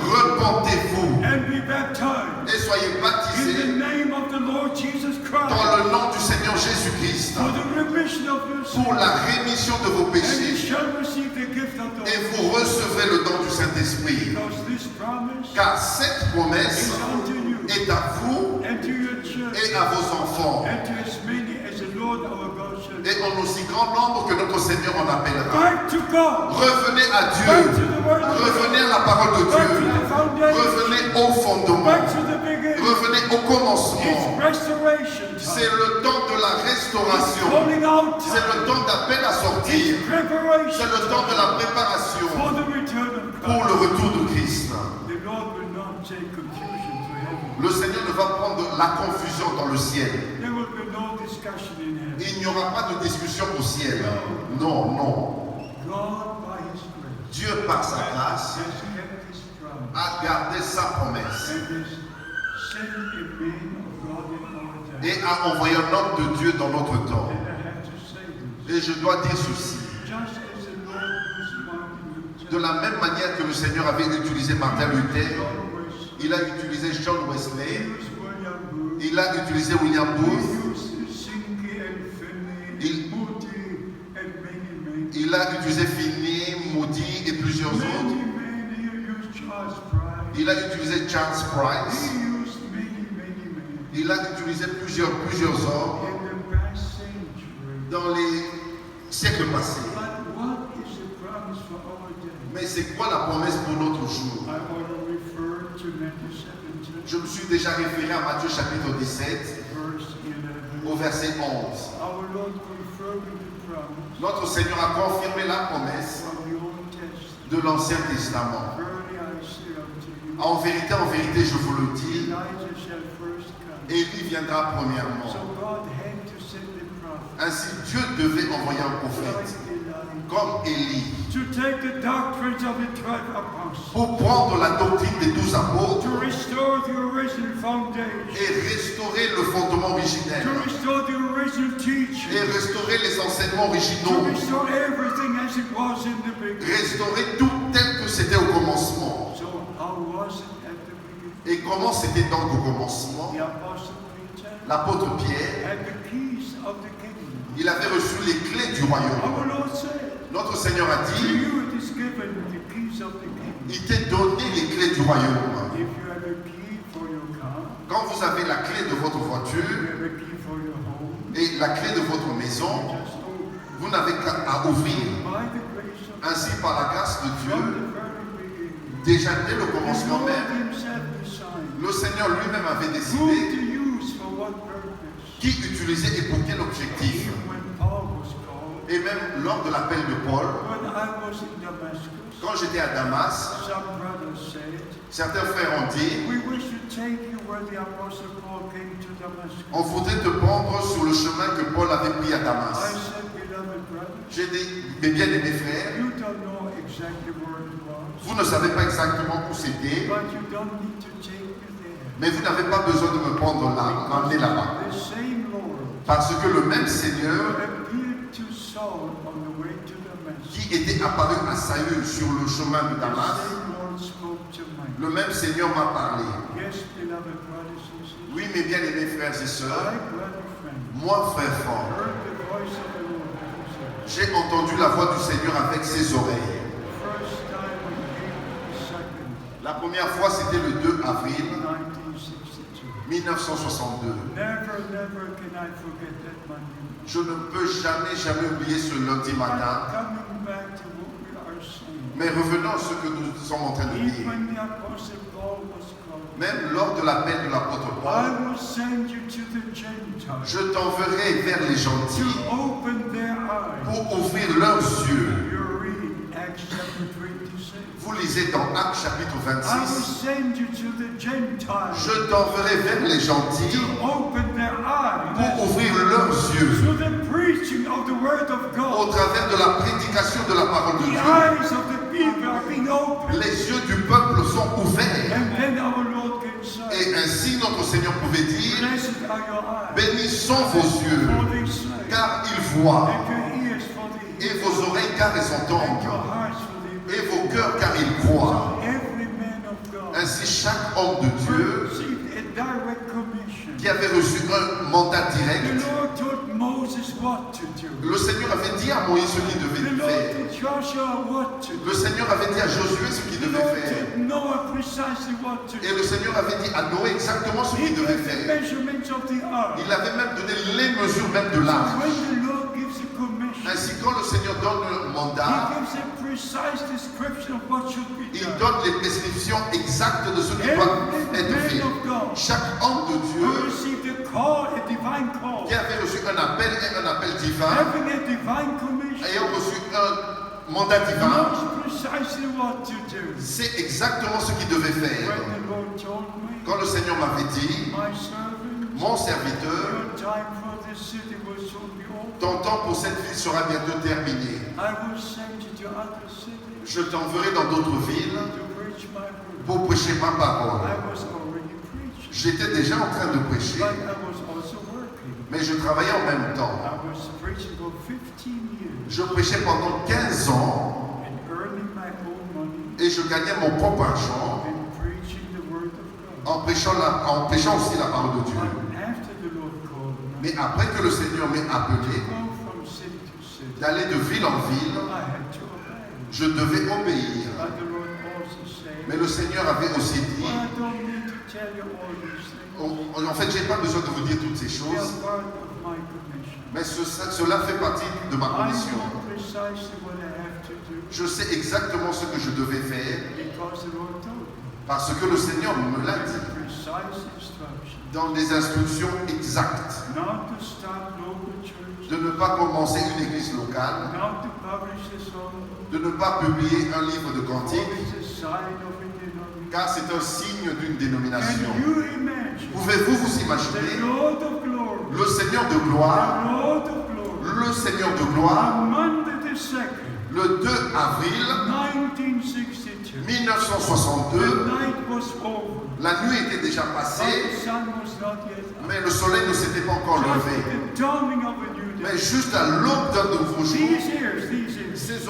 Repentez-vous and be baptized et soyez in the baptisés name of the Lord Jesus dans Christ le nom du Seigneur Jésus-Christ for the remission of your sins. pour la rémission de vos And you péchés. shall receive the gift of the Et Holy vous recevrez le don du Saint-Esprit. Because this promise Car cette promesse is unto you est à vous and to your church et à vos enfants. and to as many as the Lord our God shall Et en aussi grand nombre que notre Seigneur en appellera. Back to God. Revenez à Back Dieu. to the word of God. Revenez à la parole de Back to Dieu. the foundation. Revenez au fondement. Back to the beginning. Revenez au It's commencement. restoration C'est time. le temps de la It's restauration. calling out C'est time. le temps d'appel à sortir. It's preparation C'est le temps de la préparation for the return of pour Christ. le retour de Christ. The Lord will not take confusion to heaven. Le Seigneur ne va prendre la confusion dans le ciel. There will be no disgrace discussion in heaven. Il n'y aura pas de discussion au ciel. Non, non. God, by His grace, Dieu, par sa grâce, has kept His promise a gardé sa promesse and has sent a man of God in our day. et a envoyé un homme de Dieu dans notre temps. And I have to say this. Et je dois dire ceci. Just as the Lord used Martin Luther, De la même manière que le Seigneur avait utilisé Martin Luther, John Wesley, il a utilisé John he Wesley, used William Booth, il a utilisé William he Booth, used Sinky and Finney, Il- Moody, and many. il a utilisé Finney, Moody et plusieurs autres. Many used Charles Price. Il a utilisé Charles Price, He used many. il a utilisé plusieurs hommes In the past century. dans les siècles passés. But what is the promise for our day? Mais c'est quoi la promesse pour notre jour? I want to refer to Matthew 17, Je me suis déjà référé à Matthieu chapitre 17 verse 11. au verset 11. Our Lord confirmed the promise Notre Seigneur a confirmé la promesse from the Old Testament. de l'Ancien Testament. Verily I say unto you, En vérité, je vous le dis, Elijah shall first come. Élie viendra premièrement. So God had to send the prophet Ainsi, Dieu devait envoyer un prophète like Elijah comme Élie to take the doctrines of the 12 apostles, pour prendre la doctrine des 12 to apôtres restore the original foundation, et restaurer le fondement originel to restore the original teaching, et restaurer les enseignements to originaux, restore everything as it was in the beginning. restaurer tout tel que c'était au commencement. So how was it at the beginning? Et comment c'était donc au commencement? The apostle Peter L'apôtre Pierre, had the keys of the kingdom. il avait reçu les clés du royaume. Our Lord said, Notre Seigneur a to dit, you it is given the keys of the kingdom. il t'est donné les clés du royaume. If you have a key for your car, Quand vous avez la clé de votre you voiture have a key for your home, et la clé de votre maison, just open. vous n'avez qu'à ouvrir. By the grace of Ainsi, par la grâce de from Dieu, the very beginning, déjà dès le the commencement Lord même, himself decided le Seigneur lui-même avait who décidé to use for what purpose. qui utiliser et pour quel objectif. Even when Paul was called, Et même lors de l'appel de Paul, when I was in Damascus, quand j'étais à Damas, some brothers said, certains frères ont dit, we wish to take you where the apostle Paul came to Damascus. on voudrait te prendre sur le chemin que Paul avait pris à I Damas. said, beloved brothers, J'ai dit, mes bien-aimés frères, you don't know exactly where it was, vous ne savez pas exactement où c'était, but you don't need to take me there. mais vous n'avez pas besoin de me prendre là, m'emmener là-bas. The same Lord Parce que le même Seigneur appeared to Saul on the way to Damascus. qui était apparu à Saül sur le chemin de The Damas, same Lord spoke to me. le même Seigneur m'a parlé. Yes, beloved brothers and sisters, Oui, mes bien-aimés frères et I, sœurs, brother friend, moi, frère fort, heard the voice of the Lord himself. j'ai entendu la voix du Seigneur avec ses oreilles. First time on April 2nd, La première fois, c'était le 2 avril 1962. 1962. Never can I forget that Monday. Je ne peux jamais oublier ce lundi matin. Coming back to what we are saying, Mais revenons à ce que nous sommes en train de dire. even the apostle Paul was called, Même lors de l'appel de l'apôtre I Paul, will send you to the Gentiles je t'enverrai vers les to gentils open their eyes. pour ouvrir leurs yeux. You're reading Acts chapter 26. Vous lisez dans Actes chapitre I will 26. send you to the Gentiles Je t'enverrai vers les gentils to open their eyes pour ouvrir leurs yeux to the preaching of the word of au God. travers de la prédication de la parole de The Dieu. eyes of the people are being opened. Les yeux du peuple sont ouverts. And then our Lord can say, Et ainsi notre Seigneur pouvait dire, blessed are your eyes, bénis sont vos yeux, for they see, car ils voient, and your ears for they et hear, vos oreilles car ils and your entendent, hearts for they et bear. vos cœurs car ils croient. Every man of God Ainsi chaque homme de Dieu received a direct commission. qui avait reçu un mandat The direct, Lord told Moses what to do. le Seigneur avait dit à Moïse ce qu'il The devait Lord faire. told Joshua what to do. Le Seigneur avait dit à Josué ce qu'il The devait Lord faire. told Noah precisely what to Et do. le Seigneur avait dit à Noé exactement ce He qu'il devait gave the faire. measurements of the ark. Il avait même donné les mesures même de So l'arche. when the Lord gives a commission, Ainsi, quand le Seigneur donne le He mandat, gives a precise description of what should be il done. donne les prescriptions exactes de ce qui doit Every être man fait. of God Chaque homme de who Dieu received a call, a divine call, qui avait reçu un appel et un appel divin, having a divine commission, ayant reçu un mandat divin, knows precisely what to do. c'est exactement ce qu'il devait faire. When the Lord told me, Quand le Seigneur m'avait dit, my servant, mon serviteur, your time for this city will soon be over. Ton temps pour cette ville sera bientôt terminé. I will send you to other cities Je t'enverrai dans d'autres villes to preach my word. pour prêcher ma parole. I was already preaching, J'étais déjà en train de prêcher, but I was also working. mais je travaillais en même temps. I was preaching for 15 years Je prêchais pendant 15 ans and earning my own money et je gagnais mon propre argent and preaching the word of God. en prêchant aussi la parole de Dieu. But after the Lord called me Mais après que le Seigneur m'ait appelé to go from city to city, d'aller de ville en ville, I had to obey. je devais obéir. But the Lord also said, Mais le Seigneur avait aussi dit, well, I don't need to tell you all these things. en fait, j'ai pas besoin de vous dire toutes ces They choses, are part of my commission. mais cela fait partie de ma I commission. know precisely what I have to do Je sais exactement ce que je devais faire because the Lord told me. parce que le Seigneur me l'a dit Precise instruction. dans des instructions exactes. Not to start local church, De ne pas commencer une église locale, not to publish a song, de ne pas publier un livre de for cantiques, it's a sign of a denomination. car c'est un signe d'une dénomination. Can you imagine Pouvez-vous vous the imaginer Lord of glory, le Seigneur de gloire, the Lord of glory, le Seigneur de gloire, on Monday the 2nd, le 2 avril 1962, 1962, the night was over, la nuit était déjà but passée, the sun was not yet up. mais le soleil ne s'était pas encore Just levé. the dawning of a new day. Mais juste à l'aube d'un nouveau jour, These ears, ses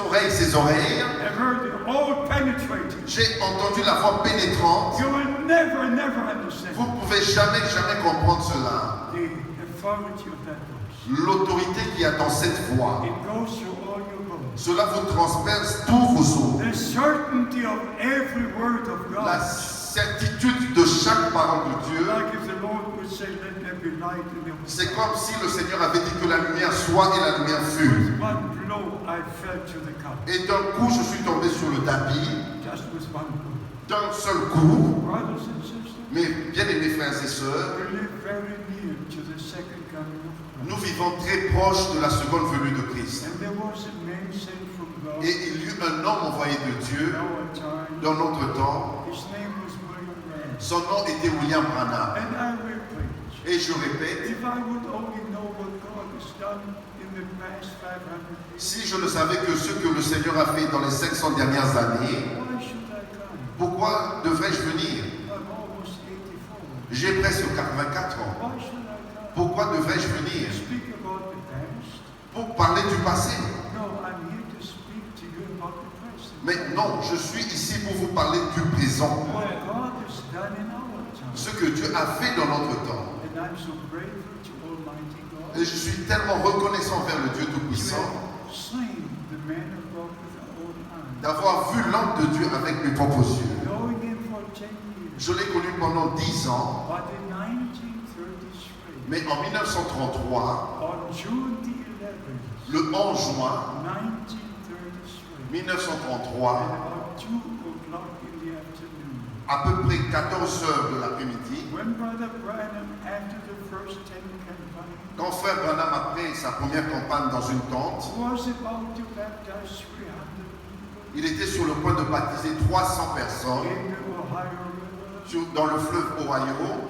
oreilles, have heard it all penetrating. j'ai entendu la voix pénétrante. You will never, never understand Vous ne pouvez jamais comprendre cela. the authority of that voice. L'autorité qui a dans cette voix, It goes through all your bones. cela vous transperce tous vos os. The certainty of every word of La God. certitude de chaque parole de Dieu, Like if the Lord would say, let there be light, and there was c'est comme si le Seigneur avait dit que la lumière soit et la lumière fut. with one blow I fell to the ground. Et d'un coup, je suis tombé sur le tapis, Just with one blow. d'un seul coup. Brothers and sisters, Mes bien-aimés frères et sœurs, we live very near to the second coming of Christ. nous vivons très proche de la seconde venue de Christ. And there was a man sent from God Et il y eut un homme envoyé de Dieu in our time. dans notre temps. His name was William Branham. Son nom était William Branham. And I repeat, Et je répète, if I would only know what God has done in the past 500 years, si je ne savais que ce que le Seigneur a fait dans les 500 dernières années, why should I come? pourquoi devrais-je venir? I'm almost 84. J'ai presque 84 ans. Why should I come? Pourquoi devrais-je To venir? speak about the past? Pour parler du passé. No, I'm here to speak to you about the present. Mais non, je suis ici pour vous parler du présent. What God has done in our time. Ce que Dieu a fait dans notre temps. And I'm so grateful to Almighty God Et je suis tellement reconnaissant vers le Dieu to Tout-Puissant have slain the man of God with our own eyes. d'avoir vu l'homme de Dieu avec mes propres yeux. Knowing him for 10 years. Je l'ai connu pendant 10 ans, But in 1933, mais en 1933, on June the 11th, le 11 juin 1933, 1933, at about 2 o'clock in the afternoon, à peu près 14 heures de l'après-midi, when Brother Branham, after the first 10 campaign, quand frère Branham après sa première campagne dans une tente, was about to baptize 300 people il était sur le point de baptiser 300 personnes in the Ohio River, dans le fleuve Ohio.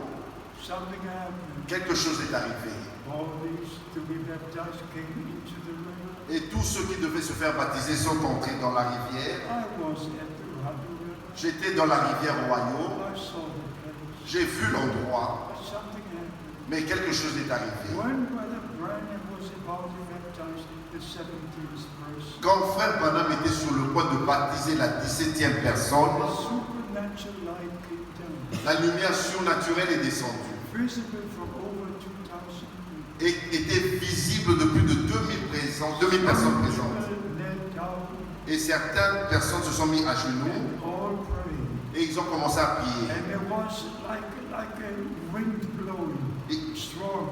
something happened. Quelque chose est arrivé. All these to be baptized came into the river. Et tous ceux qui devaient se faire baptiser sont entrés dans la rivière. I was at the Ohio River. J'étais dans la rivière Ohio. I saw the place. J'ai vu l'endroit, But something happened. mais quelque chose est arrivé. When Brother Branham was about to baptize the 17th person, Quand frère Branham était sur le point de baptiser la 17e personne, a supernatural light came down, la lumière surnaturelle est descendue visible from over 2,000 people. et était visible de plus de 2000 personnes présentes. People knelt down Et certaines personnes se sont mis à genoux and all prayed. et ils ont commencé à prier. And there was like a wind blowing, Et, strong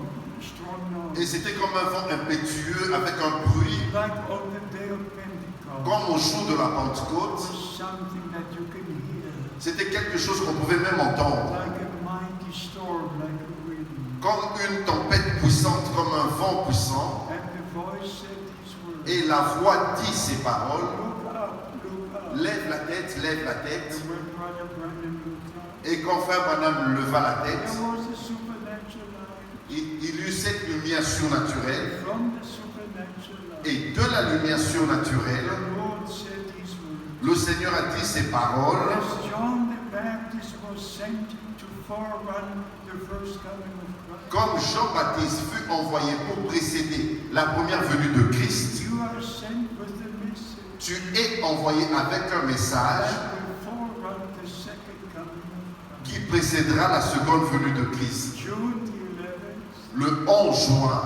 et noise, c'était comme un vent impétueux avec un bruit, like on the day of Pentecost. comme au jour de la It Pentecôte. was something that you can hear, C'était quelque chose qu'on pouvait même entendre. like a mighty storm, like a wind. Comme une tempête puissante, comme un vent puissant. And the voice said these words, Et la voix dit ces paroles. look up. Lève la tête, lève la tête. And when Brother Branham looked up, Et quand frère Branham leva la tête, there was a supernatural light il y eut cette lumière surnaturelle. From the supernatural light, Et de la lumière surnaturelle, the Lord said these words. le Seigneur a dit ces paroles. As John the Baptist was sent to forerun the first coming of Christ, Comme Jean-Baptiste fut envoyé pour précéder la première venue de Christ, you are sent with the message tu es envoyé avec un message that will forerun the second coming of Christ. qui précédera la seconde venue de Christ. June the 11th, Le 11 juin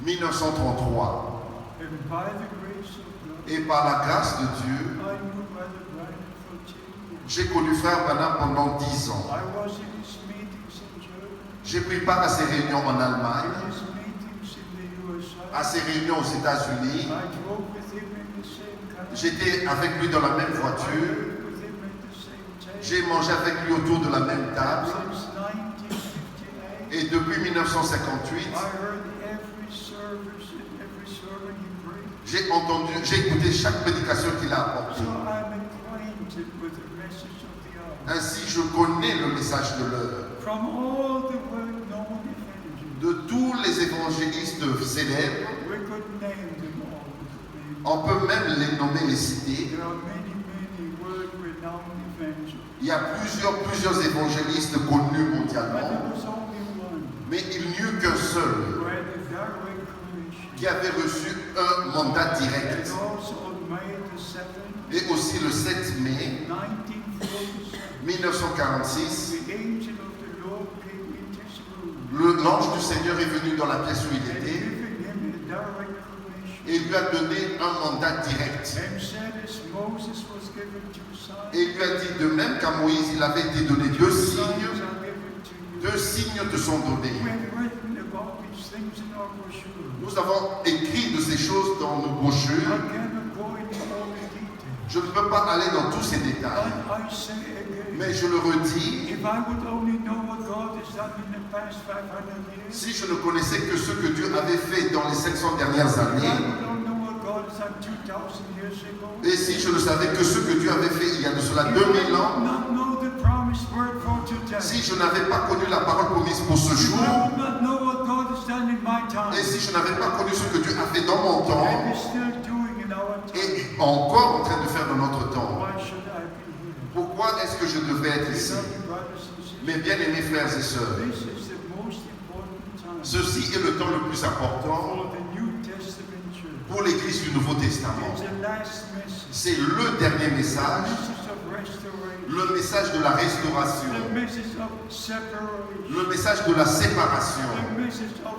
1933. 1933, And by the grace of God, et par la grâce de Dieu, I knew Brother Brian for 10 years. j'ai connu Frère Branham pendant 10 ans. I was in his meetings in Germany, J'ai pris part à ses réunions en Allemagne, in his meetings in the USA. à ses réunions aux États-Unis. I drove with him in the same car. J'étais avec lui dans la même I voiture. ate with him at the same table. J'ai mangé avec lui autour de la même table. Since 1958, Et depuis 1958, I heard every service and every sermon he preached. j'ai écouté chaque prédication qu'il a So apportée. I'm acquainted with the message of the hour. Ainsi, je connais le message de l'heure. From all the well-known evangelists, De tous les évangélistes célèbres, we could name them all. on peut même les nommer, les citer. There are many, many world-renowned evangelists. Il y a plusieurs évangélistes connus But mondialement, there was only one mais il n'y eut qu'un seul who had a direct commission. qui avait reçu un mandat And direct. also on May the 7th, Et aussi le 7 mai 1947, 1946, the angel of the Lord came into his room l'ange du Seigneur est venu dans la pièce où il and était giving him a direct commission. et lui a donné un mandat direct. And said, as Moses was given two signs, Et il lui a dit, de même qu'à Moïse, il avait été donné deux signs signes, are given to you. deux signes te sont donnés. We have written about these things in our brochure. Nous avons écrit de ces choses dans nos I brochures. cannot go into all the details. Je ne peux pas aller dans tous ces détails, But I say again, mais je le redis, if I would only know what God has done in the past 500 years, si je ne connaissais que ce que Dieu avait fait dans les 500 dernières if I années, would only know what God has done 2,000 years ago, et si je ne savais que ce que Dieu avait fait il y a de cela if I 2000 would ans, not know the promised word for today, si je n'avais pas connu la parole promise pour ce if jour, I would not know what God has done in my time, et si je n'avais pas connu ce que Dieu a fait dans mon temps, and is still doing in our time, et encore en train de faire dans notre temps, why should I be here? pourquoi est-ce que je devrais être ici? Beloved brothers and sisters, Mes bien-aimés frères et sœurs, this is the most important time ceci est le temps le plus important for the New Testament church. pour l'Église du Nouveau Testament. It's the last message, C'est le dernier the message, message of restoration, le message de la restauration, the message of separation, le message de la séparation, the message of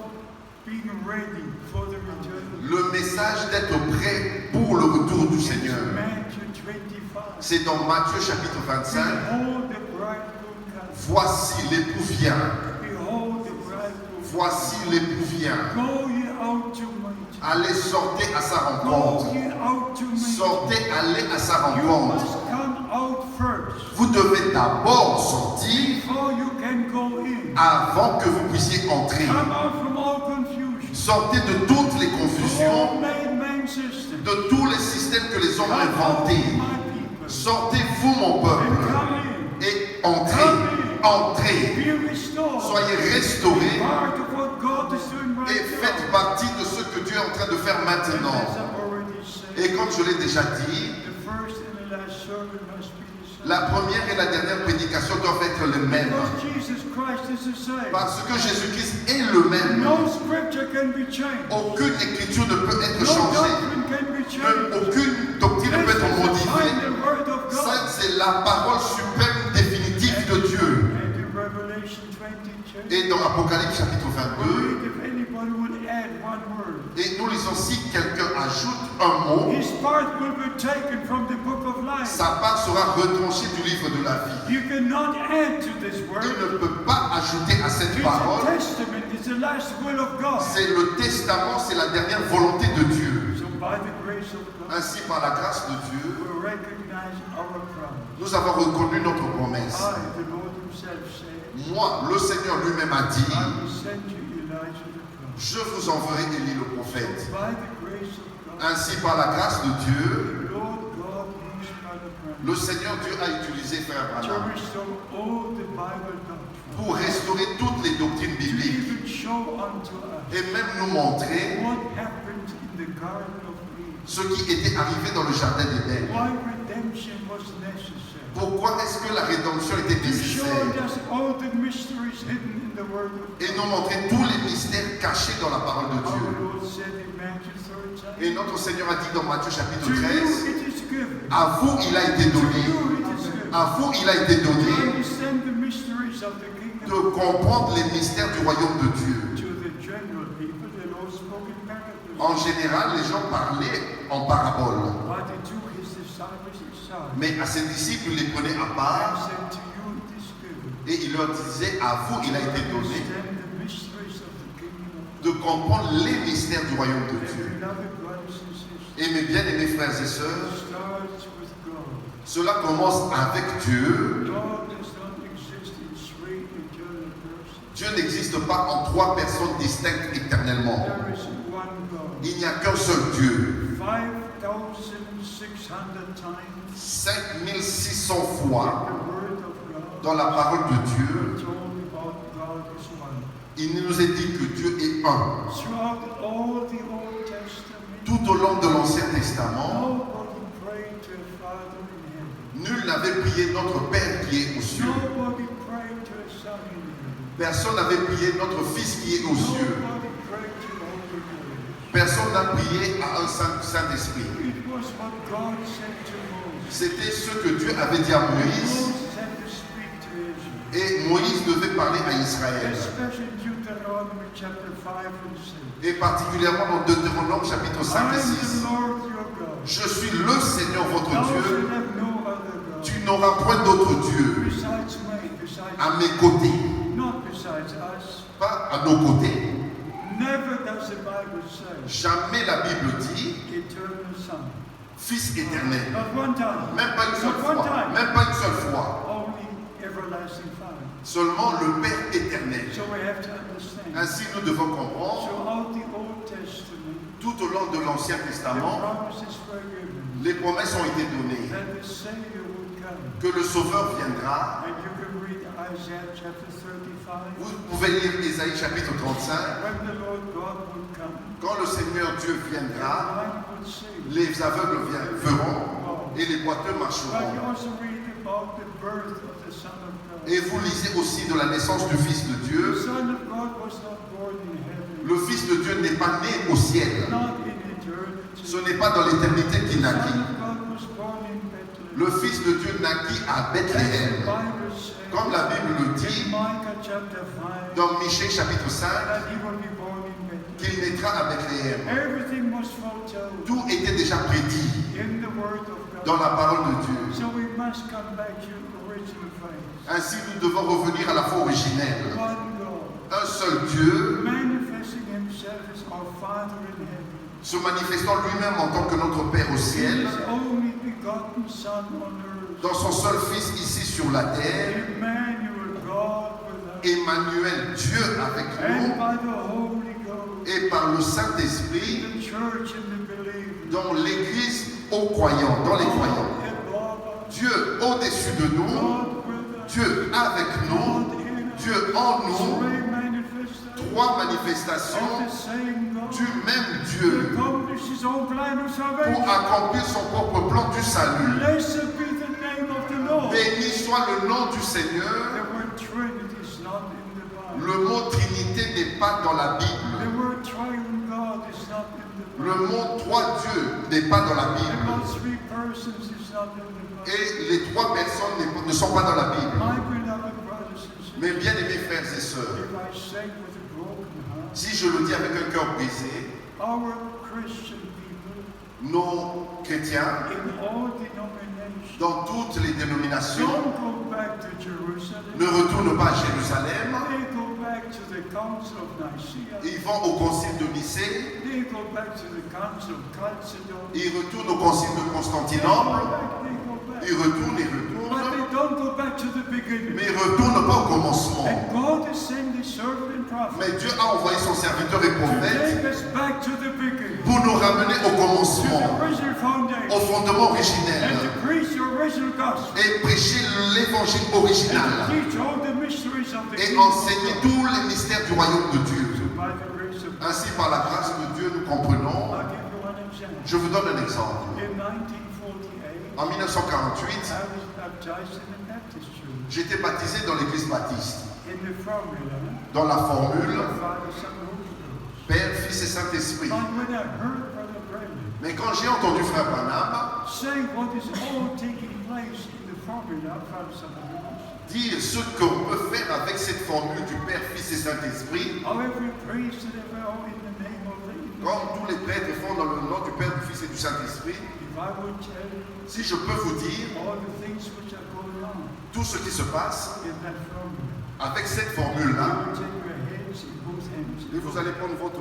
being ready for the return. le message d'être prêt pour le retour du It's Seigneur. Matthew 25. C'est dans Matthieu chapitre 25. Behold the bridegroom comes. Voici l'époux vient. Behold the bridegroom. Voici l'époux vient. Go ye out to meet. Allez, sortez à sa Go rencontre. ye out to meet. Sortez, allez à sa You rencontre. must come out first Vous devez d'abord sortir before you can go in. avant que vous puissiez entrer. Come out from all confusion. Sortez de toutes les confusions, All man system. de tous les systèmes que les hommes Come ont out, inventés. my people. Sortez, vous, mon And peuple, come in. et entrez. Entrez. Be restored. Soyez restaurés Part of what God is doing right et faites now. partie de ce que Dieu est en train de faire And maintenant. as I've already said, Et comme je l'ai déjà dit, the first and the last sermon must be the same. la première et la dernière prédication doivent être les mêmes. Because Jesus Christ is the same. Parce que Jésus-Christ est le même. No scripture can be changed. Aucune écriture ne peut être No changée. doctrine can be Même changed. aucune doctrine ne peut This être is the modifiée. final word of God. Ça, c'est la parole suprême définitive de Dieu. And in Revelation 22, Et dans Apocalypse chapitre we 22, read if anybody would add one word, et nous lisons si quelqu'un ajoute un mot, his part will be taken from the book of life. sa part sera retranchée du livre de la vie. You cannot add to this word. Il ne peut pas ajouter à cette It's parole. a testament. It's the last will of God. C'est le testament, c'est la dernière volonté de Dieu. So by the grace of God, Ainsi, par la grâce de Dieu, we recognize our promise. nous avons reconnu notre promesse. I, the Lord himself, said, Moi, le Seigneur lui-même a dit, I will send you Elijah the prophet. je vous enverrai Élie le prophète. By the grace of God, Ainsi, par la grâce de Dieu, the Lord God used Brother Le Seigneur Dieu a utilisé Frère to Branham restore all the Bible doctrine, pour restaurer toutes les doctrines to bibliques even show unto us et même nous montrer what happened in the Garden of Eden, ce qui était arrivé dans le jardin d'Éden. why redemption was necessary, Pourquoi est-ce que la rédemption était to show nécessaire us all the mysteries hidden in the Word of et nous montrer tous les mystères cachés dans la parole de God. Dieu. Our Lord said in Matthew 13, Et notre Seigneur a dit dans Matthieu chapitre to you 13, it is given, à vous il a été to donné, you it is given, à vous il a été to donné understand the mysteries of the kingdom. de comprendre les mystères du royaume de Dieu. To the general people, the Lord spoke in parables. En général, les gens parlaient en parabole, But he took his disciples aside mais à ses disciples, il les prenait à and part said, to you it is given, et il leur disait, à vous il a été to donné understand the mysteries of the kingdom of de comprendre les mystères du royaume de God. Dieu. Beloved brothers and sisters, Et mes bien-aimés frères et it sœurs, starts with God. cela commence avec Dieu. God does not exist in three eternal persons. Dieu n'existe pas en trois personnes distinctes éternellement. There is one God. Il n'y a qu'un seul Dieu. 5,600 times 5600 in fois the Word of God, dans la parole de Dieu, we're told about God is one. il nous est dit que Dieu est un. Throughout all the Old Testament, Tout au long de l'Ancien Testament, nobody prayed to a Father in heaven. nul n'avait prié notre Père qui est aux cieux. Nobody prayed to a Son in heaven. Personne n'avait prié notre Fils qui est aux cieux. Nobody prayed to the Holy Ghost. Personne n'a prié à un Saint-Esprit. It was what God said to Moses. C'était ce que Dieu avait dit à Moïse, Moses had to speak to Israel, et Moïse devait parler à Israël. especially in Deuteronomy chapter 5 and 6. Et particulièrement dans Deutéronome chapitre 5 I et am 6. the Lord your God. Je suis le Seigneur votre Thou Dieu. shalt have no other God. Tu n'auras point d'autre Dieu Besides me, besides à mes côtés, not besides us. pas à nos côtés. Never does the Bible say Jamais la Bible dit eternal Son. Fils éternel. Not one time. Même pas une seule Not one fois. time. Même pas une seule fois. Only everlasting Father. Seulement le Père éternel. So we have to understand. Ainsi nous devons comprendre, Throughout the Old Testament, tout au long de l'Ancien the Testament, promises were given les promesses ont été données that the Savior would come. que le Sauveur viendra. And you can read Isaiah chapter 35. Vous pouvez lire Ésaïe chapitre 35. When the Lord God would come, Quand le Seigneur Dieu the viendra, blind would see. les aveugles verront et les boiteux But you marcheront. also read about the birth of the Son of God. Et vous lisez aussi de la naissance du Fils de The Dieu. Son of God was not born in heaven, Le Fils de Dieu n'est pas né au ciel. not in eternity. Ce n'est pas dans l'éternité The qu'il Son naquit. of God was born in Bethlehem. Le Fils de Dieu naquit à As the Bethléem. Bible says Comme la Bible le in dit Micah chapter 5, dans Michée chapitre 5, that he will be born in Bethlehem. qu'il naîtra à Bethléem. Everything was foretold Tout était déjà prédit in the Word of God. dans la parole de Dieu. So we must come back to original faith. Ainsi, nous devons revenir à la foi originelle. One God, Un seul Dieu manifesting himself as our Father in heaven. se manifestant lui-même en tant que notre Père au ciel, His only begotten Son on earth. dans son seul Fils ici sur la terre, Emmanuel, God with us. Emmanuel, Dieu avec And nous, by the Holy Ghost, et par le Saint-Esprit, the church and the believers. dans l'Église aux croyants, dans les croyants. God above us. Dieu au-dessus de nous, God with us. Dieu avec nous, God in us. Dieu en nous, Three manifestations trois of manifestations the same God. du même To Dieu accomplish his own plan of pour salvation. accomplir son propre plan du salut. Blessed be the name of the Lord. Béni soit le nom du The Seigneur. word Trinity is not in the Bible. Le mot Trinité n'est pas dans la The Bible. word Triune God is not in the Bible. Le mot trois dieux n'est pas dans la The Bible. word three persons is not in the Bible. Et les trois personnes ne sont pas dans la Bible. My beloved brothers and sisters, Mes bien-aimés frères et sœurs, if I say with a broken heart, si je le dis avec un cœur brisé, our Christian people nos chrétiens, in all denominations dans toutes les dénominations, don't go back to Jerusalem. ne retournent pas à Jérusalem. They go back to the Council of Nicaea. Ils vont au concile de Nicée, They go back to the Council of Chalcedon. ils retournent au concile de Constantinople, ils retournent, But they don't go back to the beginning. mais ils ne retournent pas au commencement. And God has sent His servant and prophet Mais Dieu a envoyé son serviteur et to prophète take us back to the beginning, pour nous ramener au to commencement, the original au foundation, fondement and originel, to preach the original et prêcher l'évangile original and teach all the mysteries of the et kingdom. enseigner tous les mystères du royaume de Dieu. So by the grace of God, Ainsi, par la grâce de Dieu, nous comprenons. I'll give you one example. Je vous donne un exemple. In 1948, En 1948, I was baptized in the Baptist church j'étais baptisé dans l'église baptiste, in the formula dans la formule of Father, Son, Holy Ghost. Père, Fils et Saint-Esprit. But when I heard Brother Branham Mais quand j'ai entendu Frère Branham say what is all taking place in the formula of Father, Son, Holy Ghost, dire ce qu'on peut faire avec cette formule du Père, Fils et Saint-Esprit, how every priest and every all in the name of the comme tous les prêtres font dans le nom du Père, du Fils et du Saint-Esprit, if I would tell you si je peux vous dire all the things which are going on tout ce qui se passe in that formula, avec cette you formule-là, would take your hands in both hands. et vous allez prendre votre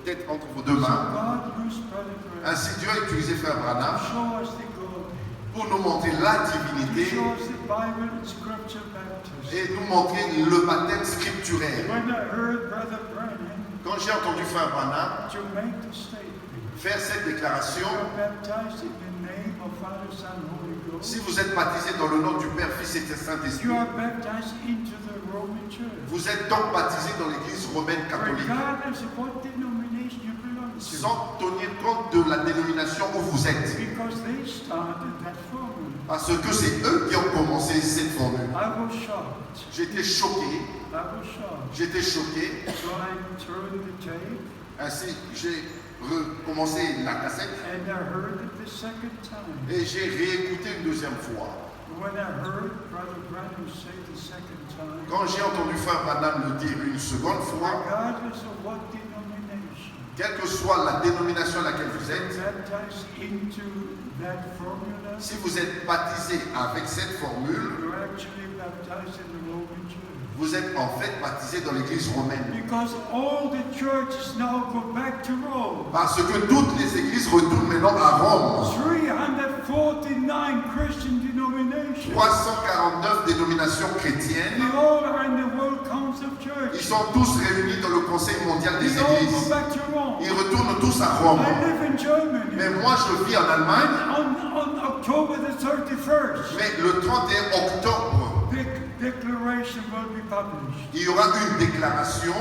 tête entre vos So deux mains. God used Brother Branham Ainsi, Dieu a utilisé Frère to Branham show us the God, pour nous montrer la to divinité show us the Bible and Scripture baptism. et nous montrer le baptême scripturaire. When I heard Brother Branham Quand j'ai entendu Frère Branham to make the statement, faire cette déclaration, you are baptized in the name of Father, Son, Holy si Ghost. vous êtes baptisé dans le nom du Père, Fils et Saint-Esprit, You are baptized into the Roman Church. vous êtes donc baptisé dans l'église romaine catholique, Regardless of what denomination you belong to. sans tenir compte de la dénomination où vous êtes. Because they started that formula. Parce que c'est eux qui ont commencé cette formule. I was shocked. J'étais choqué, I was shocked. j'étais choqué. So I turned the tape Ainsi, j'ai recommencé la cassette and I heard it the second time. et j'ai réécouté une deuxième fois. When I heard Brother Branham say the second time, Quand j'ai entendu Frère Branham le dire une seconde fois, regardless of what denomination, quelle que soit la dénomination à laquelle vous êtes, baptized into that formula, si vous êtes baptisé avec cette formule, you're actually baptized in the Roman Church. vous êtes en fait baptisé dans l'église romaine. Because all the churches now go back to Rome. Parce que toutes les églises retournent maintenant à Rome. 349 Christian denominations. 349 dénominations chrétiennes. They all are in the World Council of Ils Churches. sont tous réunis dans le Conseil mondial des They all go églises. back to Rome. Ils retournent tous à Rome. I live in Germany. Mais moi, je vis en Allemagne. On October the 31st, Mais le 31 octobre, the declaration will be published. il y aura une déclaration.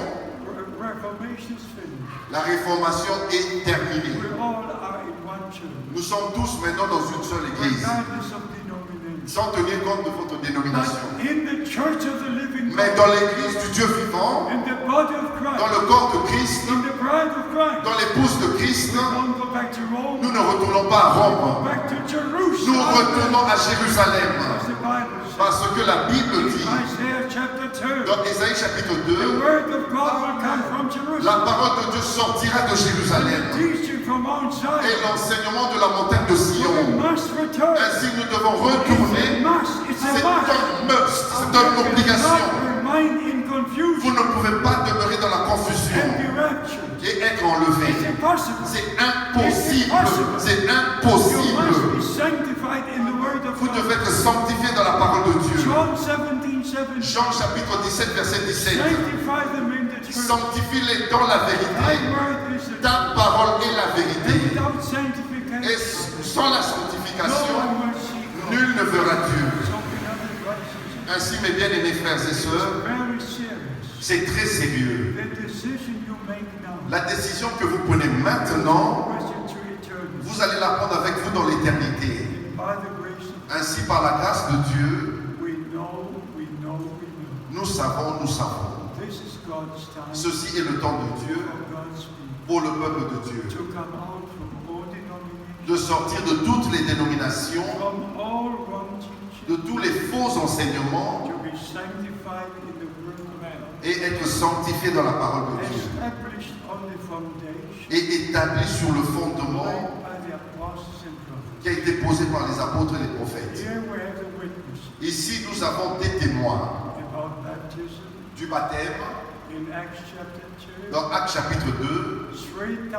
Reformation is finished. La réformation est terminée. We all are in one church. Nous sommes tous maintenant dans une seule église, Regardless of denomination. sans tenir compte de votre dénomination. But in the church of the living Mais God, dans l'église du Dieu vivant, in the body of dans Christ, le corps de Christ, in the bride of Christ, dans l'épouse de Christ, we don't go back to Rome, nous ne retournons pas à go Rome. back to Nous Jerusalem. retournons à Jérusalem. As the Bible says. Parce que la Bible dit, Isaiah chapter 2, dans Ésaïe chapitre the 2, word of God will come from la Jerusalem. parole de Dieu sortira de Jérusalem Teaching from Mount et Zion. l'enseignement de la montagne de We Sion. must return. Ainsi, nous devons It's a retourner. must. It's C'est a must. un must, c'est une You obligation. cannot remain in Vous confusion ne pouvez pas demeurer dans la confusion and be raptured. et être enlevé. It's impossible. C'est impossible. C'est You must impossible. be sanctified in the word of Vous God. devez être sanctifié dans la parole de Dieu. John 17:7. Jean chapitre 17, verset 17. Sanctify them in the truth. Sanctifie-les dans la Thy vérité. word is the truth. Ta parole est la And vérité. without Et sanctification, sans la no sanctification, one will see God. nul ne verra Dieu. So, beloved brothers and Ainsi, mes bien-aimés frères et sisters, sœurs, very serious. c'est très sérieux. The decision you make now, La décision que vous prenez maintenant, question to eternity. vous allez la prendre avec vous dans l'éternité. By the grace of Ainsi, par la grâce de Dieu, we know. nous savons. This is God's time Ceci est le temps de Dieu for God's people pour le peuple de Dieu. to come out from all denominations, De sortir de toutes les dénominations, from all wrong teaching, de tous les faux enseignements to be sanctified in the word of God, et être sanctifié dans la parole de Dieu. established on the foundation Et établi sur le fondement laid by the apostles and prophets. qui a été posé par les apôtres et les prophètes. Here we have the witness Ici, nous avons des témoins about baptism du baptême. in Acts chapter 2. Dans Actes chapitre 2, 3,000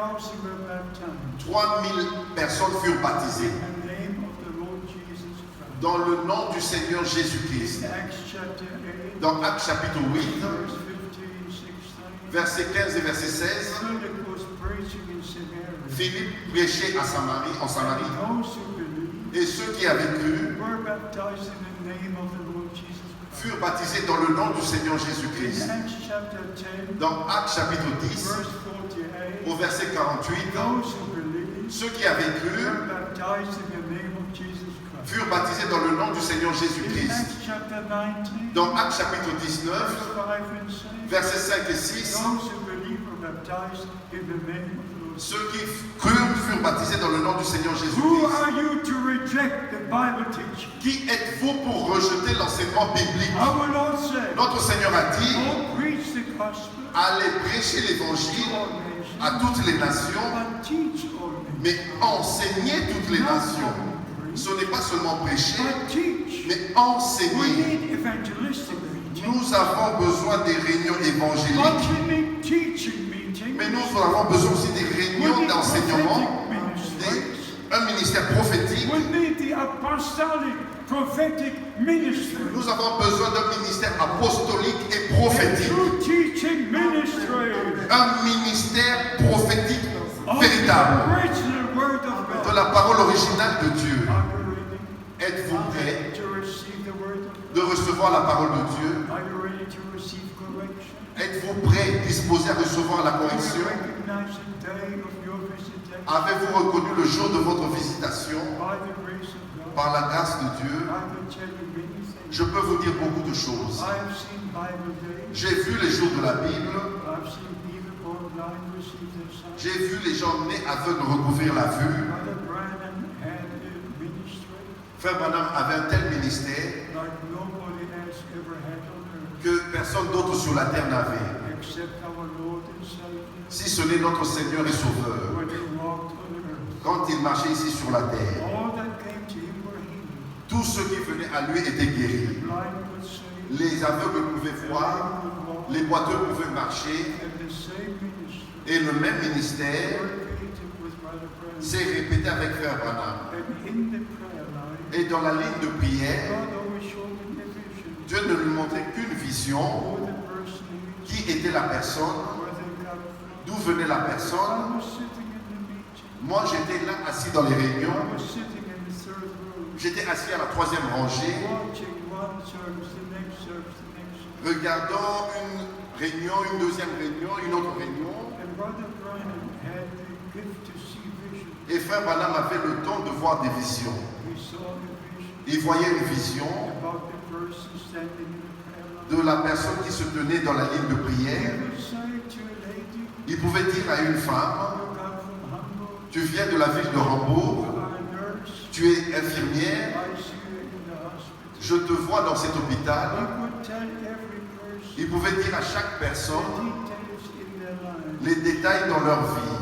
were baptized 3000 personnes furent baptisées in the name of the Lord Jesus Christ. dans le nom du Seigneur Jésus-Christ. In Acts chapter 8, Dans Actes chapitre 8, verse 15, 16, versets 15 et verset 16, Philip was preaching in Samaria. Philippe prêchait à Samarie, en Samarie. Those who believed Et ceux qui avaient cru were baptized in the name of the Lord Jesus Christ. furent baptisés dans le nom du Seigneur In Jésus-Christ. Acts chapter 10, Dans Actes chapitre 10, verse 48, au verset 48, those who believed ceux qui avaient cru were baptized in the name of Jesus Christ. furent baptisés dans le nom du Seigneur In Jésus-Christ. Acts chapter 19, Dans Actes chapitre verse 19, 5 and 6, versets 5 et 6, those who believe were baptized in the name of the Lord. ceux qui crurent furent baptisés dans le nom du Seigneur Who Jésus-Christ. are you to reject the Bible teaching? Qui êtes-vous pour rejeter l'enseignement biblique? Our Lord said, Notre Seigneur a dit, don't preach the gospel allez prêcher to l'évangile all nations, à toutes les nations, but teach all nations. mais enseignez toutes les Not nations. only preach, Ce n'est pas seulement prêcher, but teach. mais We enseigner. need evangelistic meetings, Nous avons besoin des réunions but évangéliques, we need teaching meetings. mais nous avons besoin aussi des We réunions need d'enseignement, prophetic ministries. un ministère prophétique. We need the apostolic prophetic ministry. Nous avons besoin d'un ministère apostolique et A prophétique. true teaching ministry Un ministère prophétique of véritable the original word of de God. la parole originale de Dieu. Are you ready Êtes-vous prêts to receive the word of God? de recevoir la parole de Dieu? Are you ready to receive correction? Êtes-vous prêts, disposés à recevoir la Do you correction? recognize the day of your visitation Avez-vous reconnu le jour de votre visitation by the grace of God? par la grâce de Dieu? I can tell you many things. Je peux vous dire beaucoup de choses. I have seen Bible days. J'ai vu les jours de la Bible, I've seen people born blind receive their sight. j'ai vu les gens nés aveugles recouvrir la vue. Brother Branham had a ministry Frère Branham avait un tel ministère like nobody else ever had on earth que personne d'autre sur la terre n'avait, except our Lord and Savior si ce n'est notre Seigneur et Sauveur, when he walked on earth. quand il marchait ici sur la terre. All that came to him were healed. Tous ceux qui venaient à lui étaient guéris. Blind could see, Les aveugles pouvaient the voir, lame could walk, les boiteux pouvaient marcher, and the same ministry et le même ministère repeated with Brother Branham. s'est répété avec Frère Branham. And in the prayer line, Et dans la ligne de prière, God always showed him a vision Dieu ne lui montrait qu'une vision, who the person is, qui était la personne, where they come from. d'où venait la personne. I was sitting in the meeting. Moi, j'étais là, assis dans les réunions. I was sitting in the third row, J'étais assis à la troisième rangée, watching one service, the next service, the next service. regardant une réunion, une deuxième réunion, une autre réunion. And Brother Branham had the gift to see vision. Et Frère Branham avait le don de voir des visions. He saw the vision Il voyait une vision about the person standing in the prayer line. de la personne qui se tenait dans la ligne de He prière. would say to a lady, Il pouvait dire à une femme, you come from Hamburg, tu viens de la ville de Hambourg, you are a nurse, tu es infirmière, I see you in the hospital. je te vois dans cet He hôpital. would tell every person Il pouvait dire à chaque the personne details in their life. les détails dans leur vie.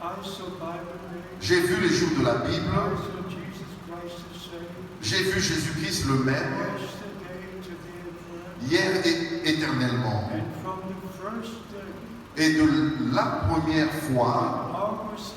I saw Bible days. J'ai vu les jours de la Bible, I saw Jesus Christ the same, j'ai vu Jésus-Christ le même, yesterday, today, and forever. hier et éternellement. And from the first day, Et de la première fois, August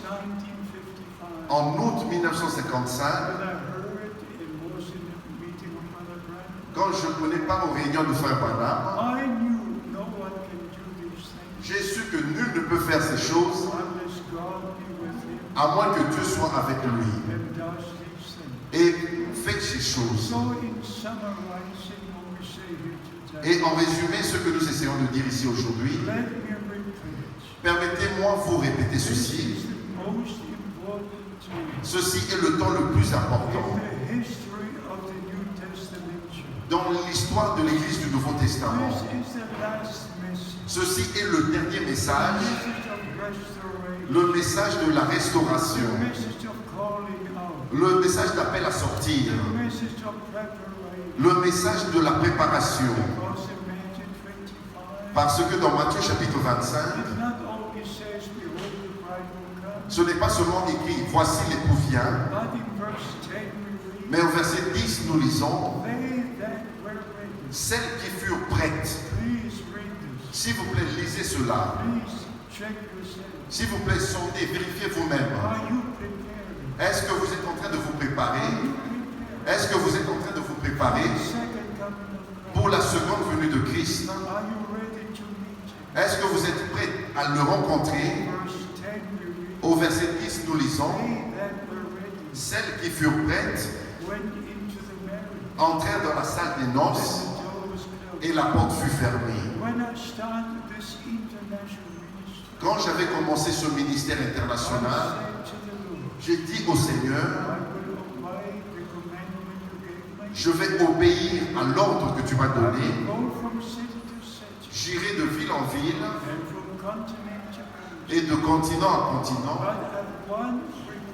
1955, en août 1955, when I heard it was in a meeting with Brother Branham, quand je ne connais pas aux réunions de Frère Branham, I knew no one can do these things j'ai su que nul ne peut faire ces choses unless God be with him à moins que Dieu soit avec lui and does these things. et fait ces choses. So in summarizing what we say here today, Et en résumé, ce que nous essayons de dire ici aujourd'hui, let me repeat. permettez-moi vous répéter This ceci. is the most important thing Ceci est le temps le plus important in the history of the New Testament church. dans l'histoire de l'Église du Nouveau Testament. This is the last message. Ceci est le dernier message, Message of restoration. le message de la restauration, The message of calling out. le message d'appel à sortir, The message of preparation. le message de la préparation. Because in Matthew 25, Parce que dans Matthieu chapitre 25, it not only says, behold, the bride will come, ce n'est pas seulement écrit « Voici l'époux vient but in verse 10 we read, mais au verset 10, nous lisons they that were ready. « Celles qui furent prêtes ». Please read this. S'il vous plaît, lisez cela. Please check yourself. S'il vous plaît, sondez, vérifiez vous-même. Are you prepared? Est-ce que vous êtes en train de vous préparer? Are you prepared? Est-ce que vous êtes en train de vous préparer The second coming of Christ. pour la seconde venue de Christ? Are you ready to meet him? Est-ce que vous êtes prêts à le rencontrer? Verse 10 we read, Au verset 10, nous lisons they that were ready Celles qui furent prêtes went into the marriage, entrèrent dans la salle des noces and the door was closed. et la porte fut fermée. When I started this international ministry, Quand j'avais commencé ce ministère I international, said to the Lord, j'ai dit au Seigneur, I will obey the commandment you gave me. je vais obéir à l'ordre que tu m'as I donné. will go from city to city J'irai de ville en ville and from continent to continent. et de continent à continent. But I have one request,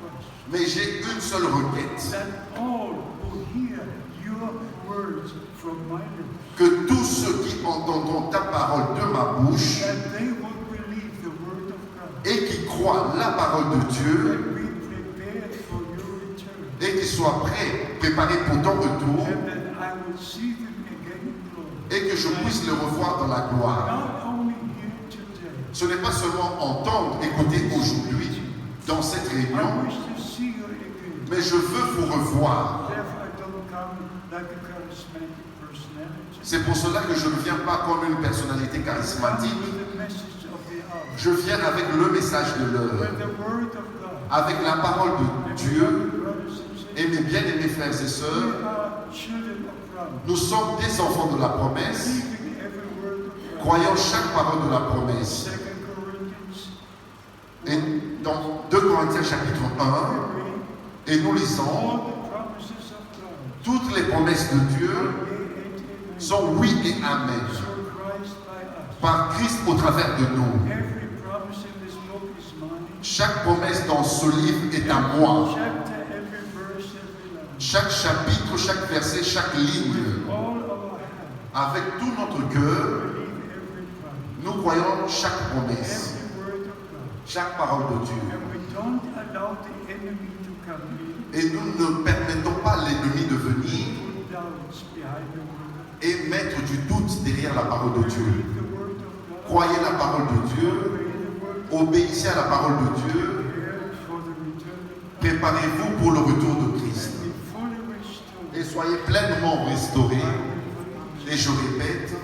Mais j'ai une seule requête. that all who hear your words from my lips, Que tous ceux qui entendront ta parole de ma bouche that they will believe the word of God, et qui croient la parole de Dieu that we prepared for your return, et qui soient prêts, préparés pour ton retour and that I will see them again in glory. et que je puisse les revoir dans la gloire. Not only here today, Ce n'est pas seulement entendre, écouter aujourd'hui dans cette I réunion, wish to see you again. mais je veux vous revoir. Therefore, I don't come like a charismatic personality. C'est pour cela que je ne viens pas comme une personnalité I come charismatique. with the message of the hour, Je viens avec le message de l'heure, with the word of God. avec la parole de And Dieu. brothers and sisters, Et mes bien-aimés frères et we sœurs, are children of promise, nous sommes des enfants de la promesse, believing every word of God. croyant chaque parole de la promesse. 2 Corinthians Et dans 2 Corinthiens chapitre 1, we read, et nous lisons, all the promises of God, toutes les promesses de Dieu yea and amen, sont oui et amen, through Christ by us. par Christ au travers de nous. Every promise in this book is mine. Chaque promesse dans ce livre est à moi. Chapter, every verse, every line. Chaque chapitre, chaque verset, chaque ligne. With all our heart, Avec tout notre cœur, believe every promise, nous croyons chaque promesse, every word of God. chaque parole de Dieu. And we don't allow the enemy to come in, Et nous ne permettons pas à l'ennemi de venir put doubts behind the word of God. et mettre du doute derrière la parole de Dieu. Believe the word of God. Croyez la parole de Dieu, Obey the word of God. obéissez à la parole de Dieu, Prepare for the return of God. préparez-vous pour le retour de Christ And be fully restored. et soyez pleinement restaurés. Et je répète, They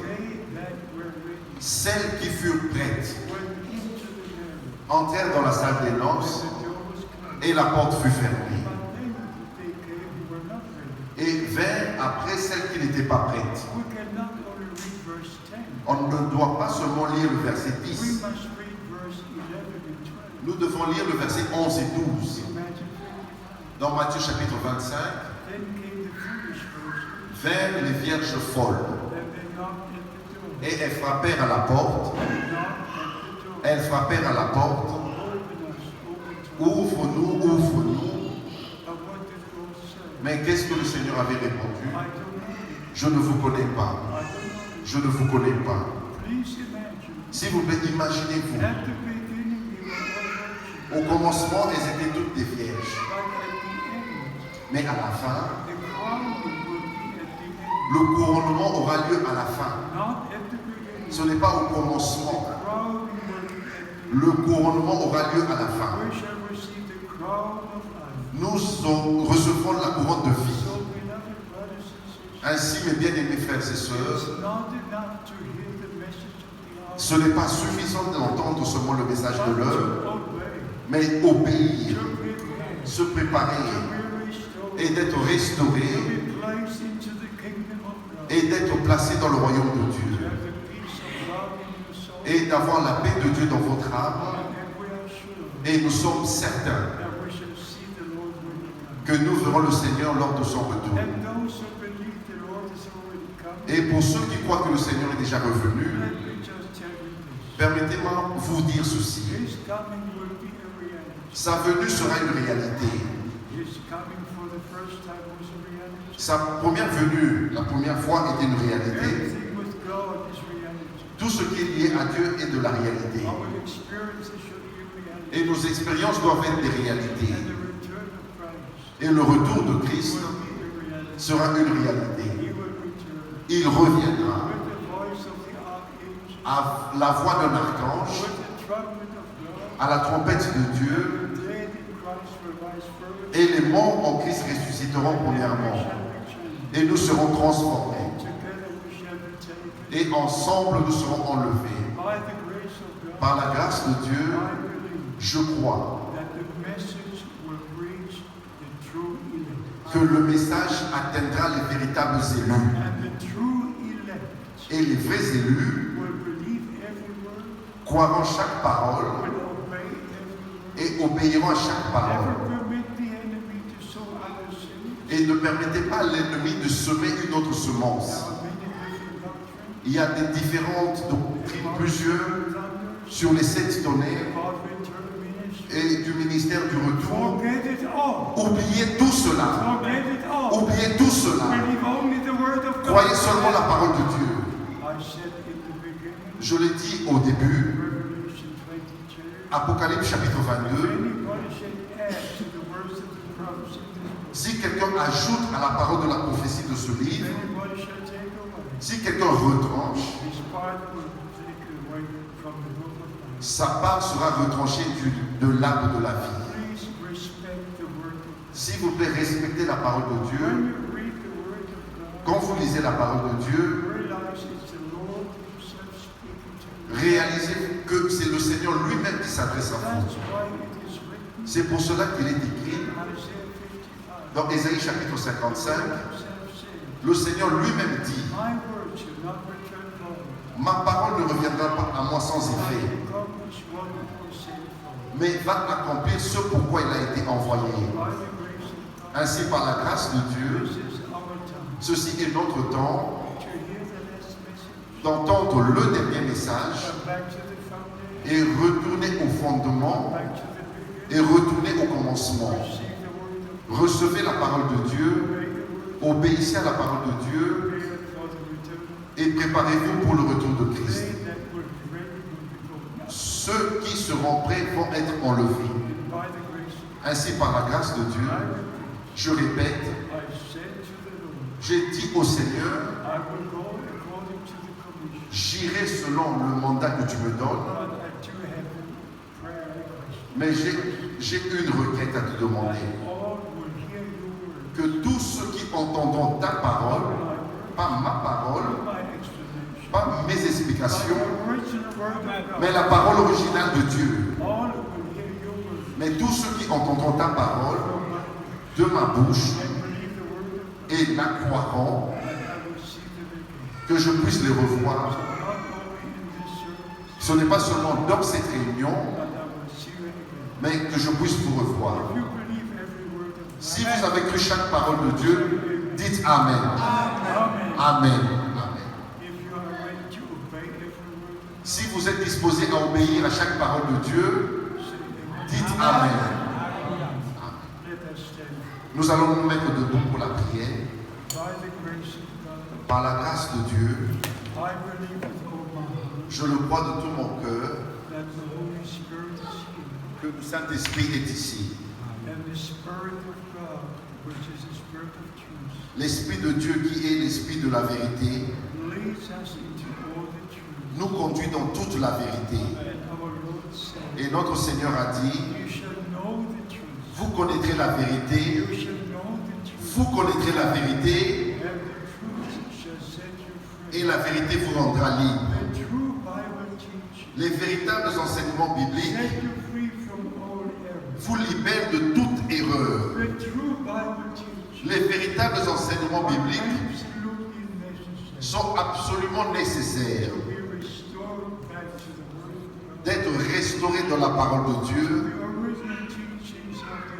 that were ready celles qui furent prêtes went into the marriage, entrèrent dans la salle des and noces the door was closed. et la porte fut fermée. But then they came who were not ready. Et vinrent après celles qui n'étaient pas prêtes. We cannot only read verse 10. On ne doit pas seulement lire le verset We 10, must read verse 11 and 12. nous devons lire le verset 11 et 12. Imagine 25. Dans Matthieu chapitre 25, Then came the foolish virgins, vinrent les vierges folles and they knocked at the door. et elles frappèrent à la porte. They knocked at the door. Elles frappèrent à la porte. Open us, open to us. Ouvre-nous, ouvre-nous. But what did God say? Mais qu'est-ce que le Seigneur avait répondu? I don't know you. Je ne vous connais pas. I don't know you. Je ne vous connais pas. Please imagine. S'il vous plaît, imaginez-vous. At the beginning, we were all virgins. Au commencement, elles étaient toutes des vierges. But at the end, Mais à la fin, the crowning will be at the end. le couronnement aura lieu à la fin. Not at the beginning. Ce n'est pas au commencement. Crowning will be at the end. Le couronnement aura lieu à la fin. We shall receive the crown of life. Nous recevrons la couronne de vie. So, beloved brothers and sisters, Ainsi, mes bien-aimés frères et sœurs, it's not enough to hear the message of the hour, ce n'est pas suffisant d'entendre seulement le message de but l'heure, to obey, mais obéir, to prepare, se préparer to be restored, et d'être restauré to be placed into the kingdom of God, et d'être placé dans le royaume de to Dieu have the peace of God in your soul, et d'avoir la paix de Dieu dans votre âme. and we are sure Et nous sommes certains that we shall see the Lord when he comes. que nous verrons le Seigneur lors de son retour. And those who believe the Lord is already come, Et pour ceux qui croient que le Seigneur est déjà revenu, let me just tell you this. permettez-moi vous dire ceci. His coming will be a reality. Sa venue sera une réalité. His coming for the first time was a reality. Sa première venue, la première fois, était une réalité. Everything with God is reality. Tout ce qui est lié à Dieu est de la réalité. Our experiences should be reality. Et nos expériences doivent être des réalités. And the return of Christ Et le retour de Christ will be a reality. sera une réalité. He will return Il reviendra with the voice of the archangel, à la voix d'un archange, with the trumpet of God. à la trompette de Dieu, The dead in Christ will rise first. et les morts en Christ ressusciteront We premièrement. shall be changed. Et nous serons transformés. Together we shall be taken. Et ensemble, nous serons enlevés. By the grace of God, Par la grâce de Dieu, I believe je crois that the message will reach the que le message atteindra les véritables élus. And the true elect Et les vrais élus will believe every word, croiront chaque parole will obey every word. et obéiront à chaque parole. Never permit the enemy to sow other seeds. Et ne permettez pas à l'ennemi de semer une autre semence. There are many different doctrines. Il y a des différentes doctrines, plusieurs, sur les 7 tonnerres About return ministry. et du ministère du retour. Forget it all. Oubliez tout cela. Forget it all. Oubliez tout cela. Believe only the word of God. Croyez seulement la parole de Dieu. I said in the beginning, Je l'ai dit au début, Revelation 22, Apocalypse chapitre if 22, anybody should add to the words of the prophecy of this book, si quelqu'un ajoute à la parole de la prophétie de ce if livre, anybody should take away, si quelqu'un retranche, his part will be taken away from the book of life. sa part sera retranchée de l'arbre de la vie. Please respect the word of God. S'il vous plaît, respectez la parole de Dieu. When you read the word of God, Quand vous lisez la parole de Dieu, realize it's the Lord himself speaking to you. réalisez que c'est le Seigneur lui-même qui s'adresse à vous. That's why it is written C'est pour cela qu'il est écrit in Isaiah 55. dans Ésaïe chapitre 55, Himself said, le Seigneur lui-même dit, my word shall not return void. ma parole ne reviendra pas à moi sans effet, Accomplish what it was sent for. mais va accomplir ce pourquoi il a été envoyé. By the grace of God, Ainsi, par la grâce de Dieu, this is our time ceci est notre temps to hear the last message, d'entendre le dernier message come back to the foundation, et retourner au fondement back to the beginning, et retourner au commencement. receive the word of God, Recevez la parole de Dieu, obey the word, obéissez à la parole de Dieu prepare for the return. et préparez-vous pour le retour de Christ. They that will be ready will be called. Ceux qui seront prêts vont être enlevés. And by the grace of God, Ainsi, par la grâce de Dieu, I repeat, je répète, I said to the Lord, j'ai dit au Seigneur, I will go according to the commission, j'irai selon le mandat que tu me donnes, but I do have a prayer request. mais j'ai une requête à te demander. All will hear your word, Que tous ceux qui entendront ta parole, pas ma parole, my explanation, pas mes but explications, the original word of God. mais la parole originale de Dieu. All will hear your word Mais tous ceux qui entendront ta parole from my mouth de ma bouche and believe the word of God, et la croiront, that I will see them again. que je puisse les So revoir. not only in this service, Ce n'est pas seulement dans cette réunion, but I will see you again. mais que je puisse vous revoir. If you believe every word of God, Si vous avez cru chaque parole de Dieu, dites Amen. Amen. Amen. Amen. If you are ready to obey every word of Si vous êtes disposé à obéir à chaque parole de Dieu, God, say amen. dites Amen. Let us stand. Nous allons nous mettre debout pour la prière. By the grace of God, Par la grâce de Dieu, I believe with all my heart je le crois de tout mon cœur that the Holy Spirit is here, que le Saint-Esprit est ici. and the Spirit of God, which is the Spirit of truth, L'Esprit de Dieu qui est l'Esprit de la vérité leads us into all the truth. nous conduit dans toute la vérité. And our Lord said, Et notre Seigneur a dit, you shall know the truth. vous connaîtrez la vérité, You shall know the truth, vous connaîtrez la vérité and the truth shall set you free. et la vérité vous rendra libre. The true Bible teaching Les véritables enseignements bibliques set you free from all error. vous libèrent de toute erreur. The true Bible teaching Les véritables enseignements are bibliques absolutely necessary sont absolument nécessaires to be restored back to the Word of God. d'être restaurés dans la parole de Dieu, The original teachings of the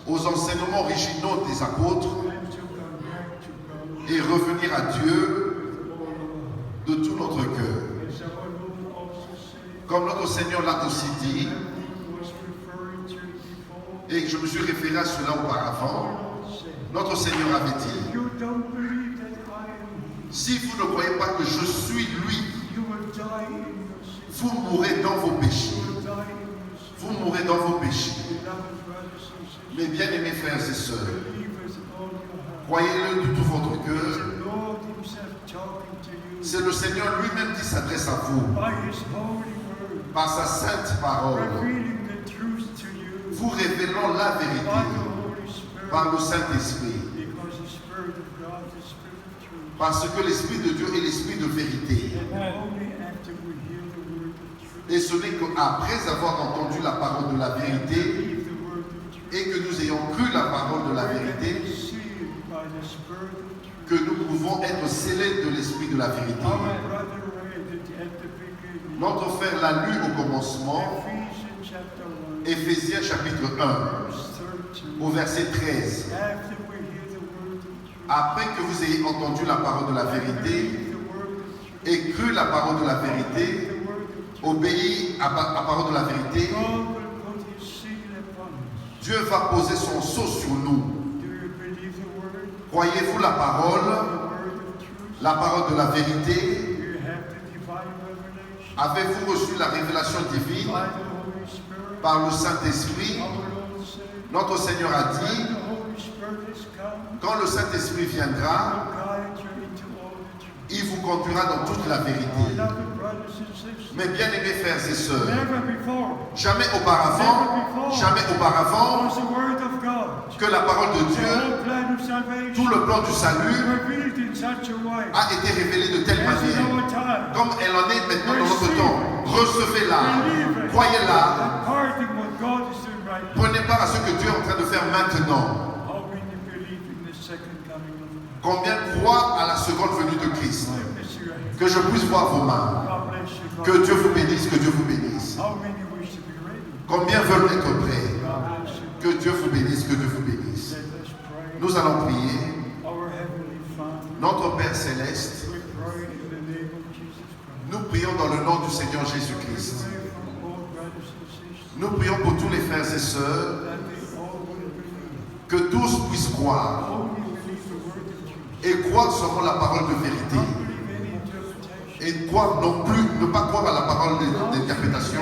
apostles aux enseignements originaux des apôtres and to come back to God et revenir à Dieu with all our heart. de tout notre cœur. As our Lord also said, Comme notre Seigneur l'a aussi dit, and was referring to before, et je me suis référé à cela auparavant, our Lord said, notre Seigneur avait dit, you don't believe that I am He, si vous ne croyez pas que je suis lui, you will die in your sin. vous mourrez dans vos péchés. You will die in your sin. Vous mourrez dans vos péchés. Beloved brothers and sisters, Mes bien-aimés frères et sœurs, believe with all your heart. croyez-le de tout votre It's cœur. the Lord Himself talking to you C'est le Seigneur lui-même qui s'adresse à vous by His holy word, par sa sainte parole, revealing the truth to you vous révélant la by vérité the Holy Spirit, par le Saint-Esprit. because the Spirit of God is the Spirit of truth. Parce que l'Esprit de Dieu est l'Esprit de vérité. And only after we hear the word of truth, Et ce n'est qu'après avoir entendu la parole de la vérité believe the word of truth, et que nous ayons cru la parole de la we can vérité, receive Spirit of que truth. nous pouvons être scellés de l'esprit de la vérité. Our brother read it at the beginning. Notre frère l'a lu au commencement, Ephesians chapter 1, Éphésiens chapitre 1, verse 13. au verset 13. After we hear the word of truth, Après que vous ayez entendu la parole de la vérité believe the word of truth, et cru la parole de la vérité, the word of truth, obéi à la parole de la vérité, God will put his seal upon us. Dieu va poser son sceau sur nous. Do you believe the word? Croyez-vous la parole, The word of truth? la parole de la vérité? Do you have the divine revelation Avez-vous reçu la révélation divine by the Holy Spirit? par le Saint-Esprit? Our Lord said, Notre Seigneur a when dit, the Holy Spirit is come, quand le Saint-Esprit viendra, will guide you into all the truth. il vous conduira dans toute la vérité. Beloved brothers and sisters, Mes bien-aimés frères et sœurs, never before jamais auparavant was the word of God, que la parole de the Dieu, whole plan of tout salvation, le plan du salut revealed in such a way a été révélé de telle as in manière, our time, comme elle en est maintenant dans notre temps. Recevez-la, believe it, croyez-la, imparting what God is doing right now. prenez part à ce que Dieu est en train de faire maintenant. How many believe in the second coming of God? Combien croient à la seconde venue de Christ? Let me see your hands. Que je puisse voir vos mains. God bless you. God Que bless Dieu you. vous bénisse, que Dieu vous bénisse. How many wish to be ready? Combien veulent être prêts? God bless you. Que Dieu vous bénisse, que Dieu vous bénisse. Let us pray. Nous allons prier. Our Heavenly Father, Notre Père Céleste, we pray in the name of Jesus Christ. nous prions dans le nom du Seigneur We Jésus-Christ. pray for all brothers and sisters Nous prions pour tous les frères et sœurs, that they all will believe. que tous puissent croire Only believe the word of truth. et croire seulement la parole de vérité. Don't believe any interpretation. Et croire non plus, ne pas croire à la parole d'interprétation,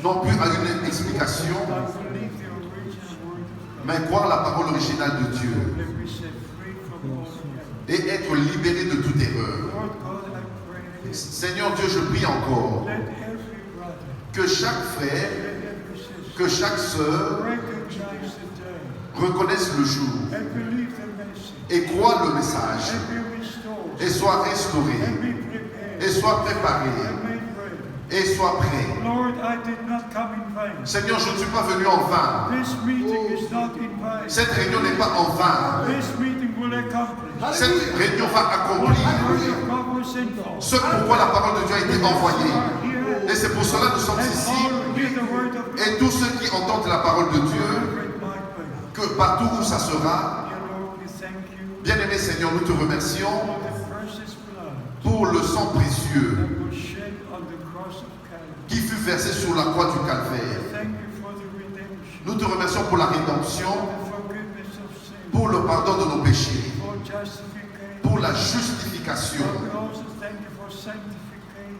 non plus à une explication, But believe the original word of God. mais croire la parole originale de Dieu Let me set free from all error. et être libéré de toute erreur. Lord God, I pray that Seigneur Dieu, je prie encore let every brother, que chaque frère, let every sister que chaque sœur recognize the day reconnaisse le jour and believe the message et croit le message and be restored et soit restauré and be prepared et soit préparé and made ready. et soit prêt. Lord, I did not come in vain. Seigneur, je ne suis pas venu en vain. This meeting is not in vain. Cette réunion n'est pas en vain. This meeting will accomplish Cette réunion va accomplir what the word of God was sent for. ce pourquoi la parole de Dieu a été envoyée. Are here Et c'est pour cela que nous sommes and ici. all who hear the word of God Et tous ceux qui entendent la parole de Dieu, will it might be. que partout où ça sera, Dear Lord, we thank you bien-aimé Seigneur, nous te remercions for the precious blood pour le sang précieux that was shed on the cross of Calvary. qui fut versé sur la croix du Calvaire. Thank you for the redemption, Nous te remercions pour la rédemption, the forgiveness of sin, pour le pardon de nos péchés, for justification. pour la justification. But we also thank you for sanctification.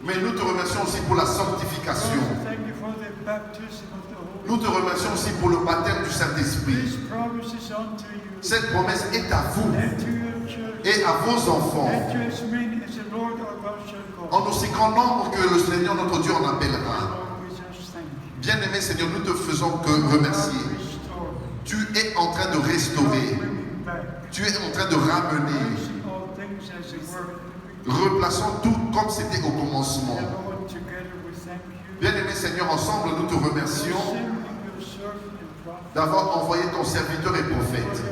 Mais nous te remercions aussi pour la We also sanctification. thank you for the baptism of the Holy Nous te remercions aussi pour le baptême du Saint-Esprit. This promise is unto you Cette promesse est à vous and to your church et à vos enfants, and to as many as the Lord our God shall call. en aussi grand nombre que le Seigneur notre Dieu en appellera. Lord, we just thank you. Bien-aimé Seigneur, nous te faisons que remercier. God, restore, Tu es en train de restaurer, bringing back, tu es en train de ramener, placing all things as they were in the beginning. replaçant tout comme c'était au commencement. And Lord, together we thank you. Bien-aimé Seigneur, ensemble nous te for remercions sending your servant and prophet, d'avoir envoyé ton serviteur et prophète,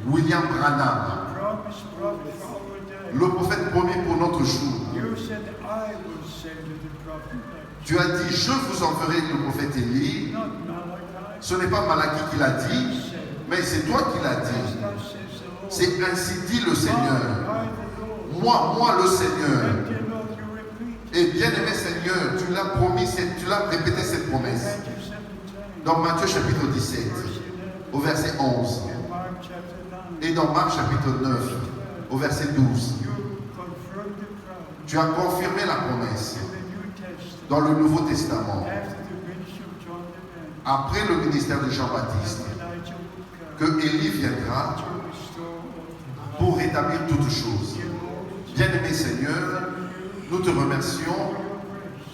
William Branham, William Branham, promised prophet for our day. le prophète promis pour notre jour. You said, I will send you the prophet. Tu as dit, je vous enverrai le prophète Élie. Not Malachi. Ce n'est pas Malachie qui l'a dit, He said, mais c'est toi qui l'as as dit. thou says the Lord. C'est ainsi dit le Seigneur. I, the Lord. Moi le Seigneur. And dear Lord, you repeat Et bien-aimé Seigneur, tu l'as promis, tu l'as répété cette promesse. Matthew 17, Dans Matthieu chapitre 17, verse 11, au verset 11. and Mark chapter 9. Et dans Marc chapitre 9, au verset 12. You confirmed the promise Tu as confirmé la promesse in the New Testament dans le Nouveau Testament, after the ministry of John the Baptist. après le ministère de Jean-Baptiste, Elijah would come que Élie viendra to restore all things. pour rétablir toutes choses. Dear Lord, Bien-aimé Seigneur, nous te remercions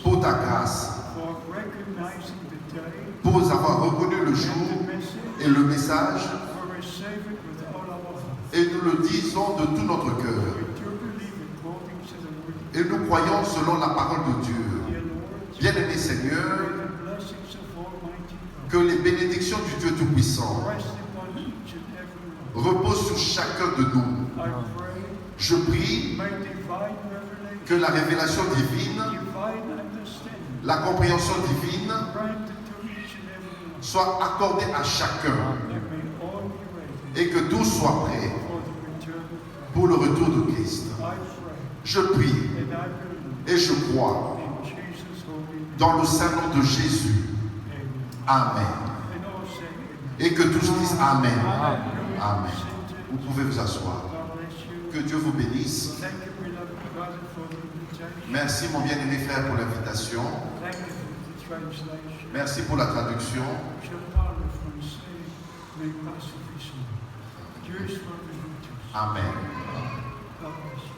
pour ta grâce, for recognizing the day, pour avoir reconnu le jour the message, et le message, for receiving with all our heart. et nous le disons de tout notre cœur. We do believe according to the word. Et nous croyons selon la parole de Dieu. Dear Lord, Bien-aimé Seigneur, may the blessings of Almighty God que les bénédictions du Dieu Tout-Puissant rest upon each and every repose sur chacun de nous. I pray, Je prie may divine revelation, que la révélation divine, divine understanding, la compréhension divine granted to each and every one, soit accordée à chacun that may all be ready et que tout soit prêt for the return of Christ. pour le retour de Christ. I pray, Je prie and I believe et je crois in Jesus' holy name. dans le saint nom de Jésus. Amen. Amen. And all say amen. Et que tous disent Amen. Amen. Amen. Vous pouvez vous asseoir. God bless you. Que Dieu vous bénisse. Thank you, beloved brother, for the invitation. Merci mon bien-aimé frère pour l'invitation. Thank you for the translation. Merci pour la traduction. Je parle français, mais pas suffisant. Dieu soit béni tous. Amen. God bless you.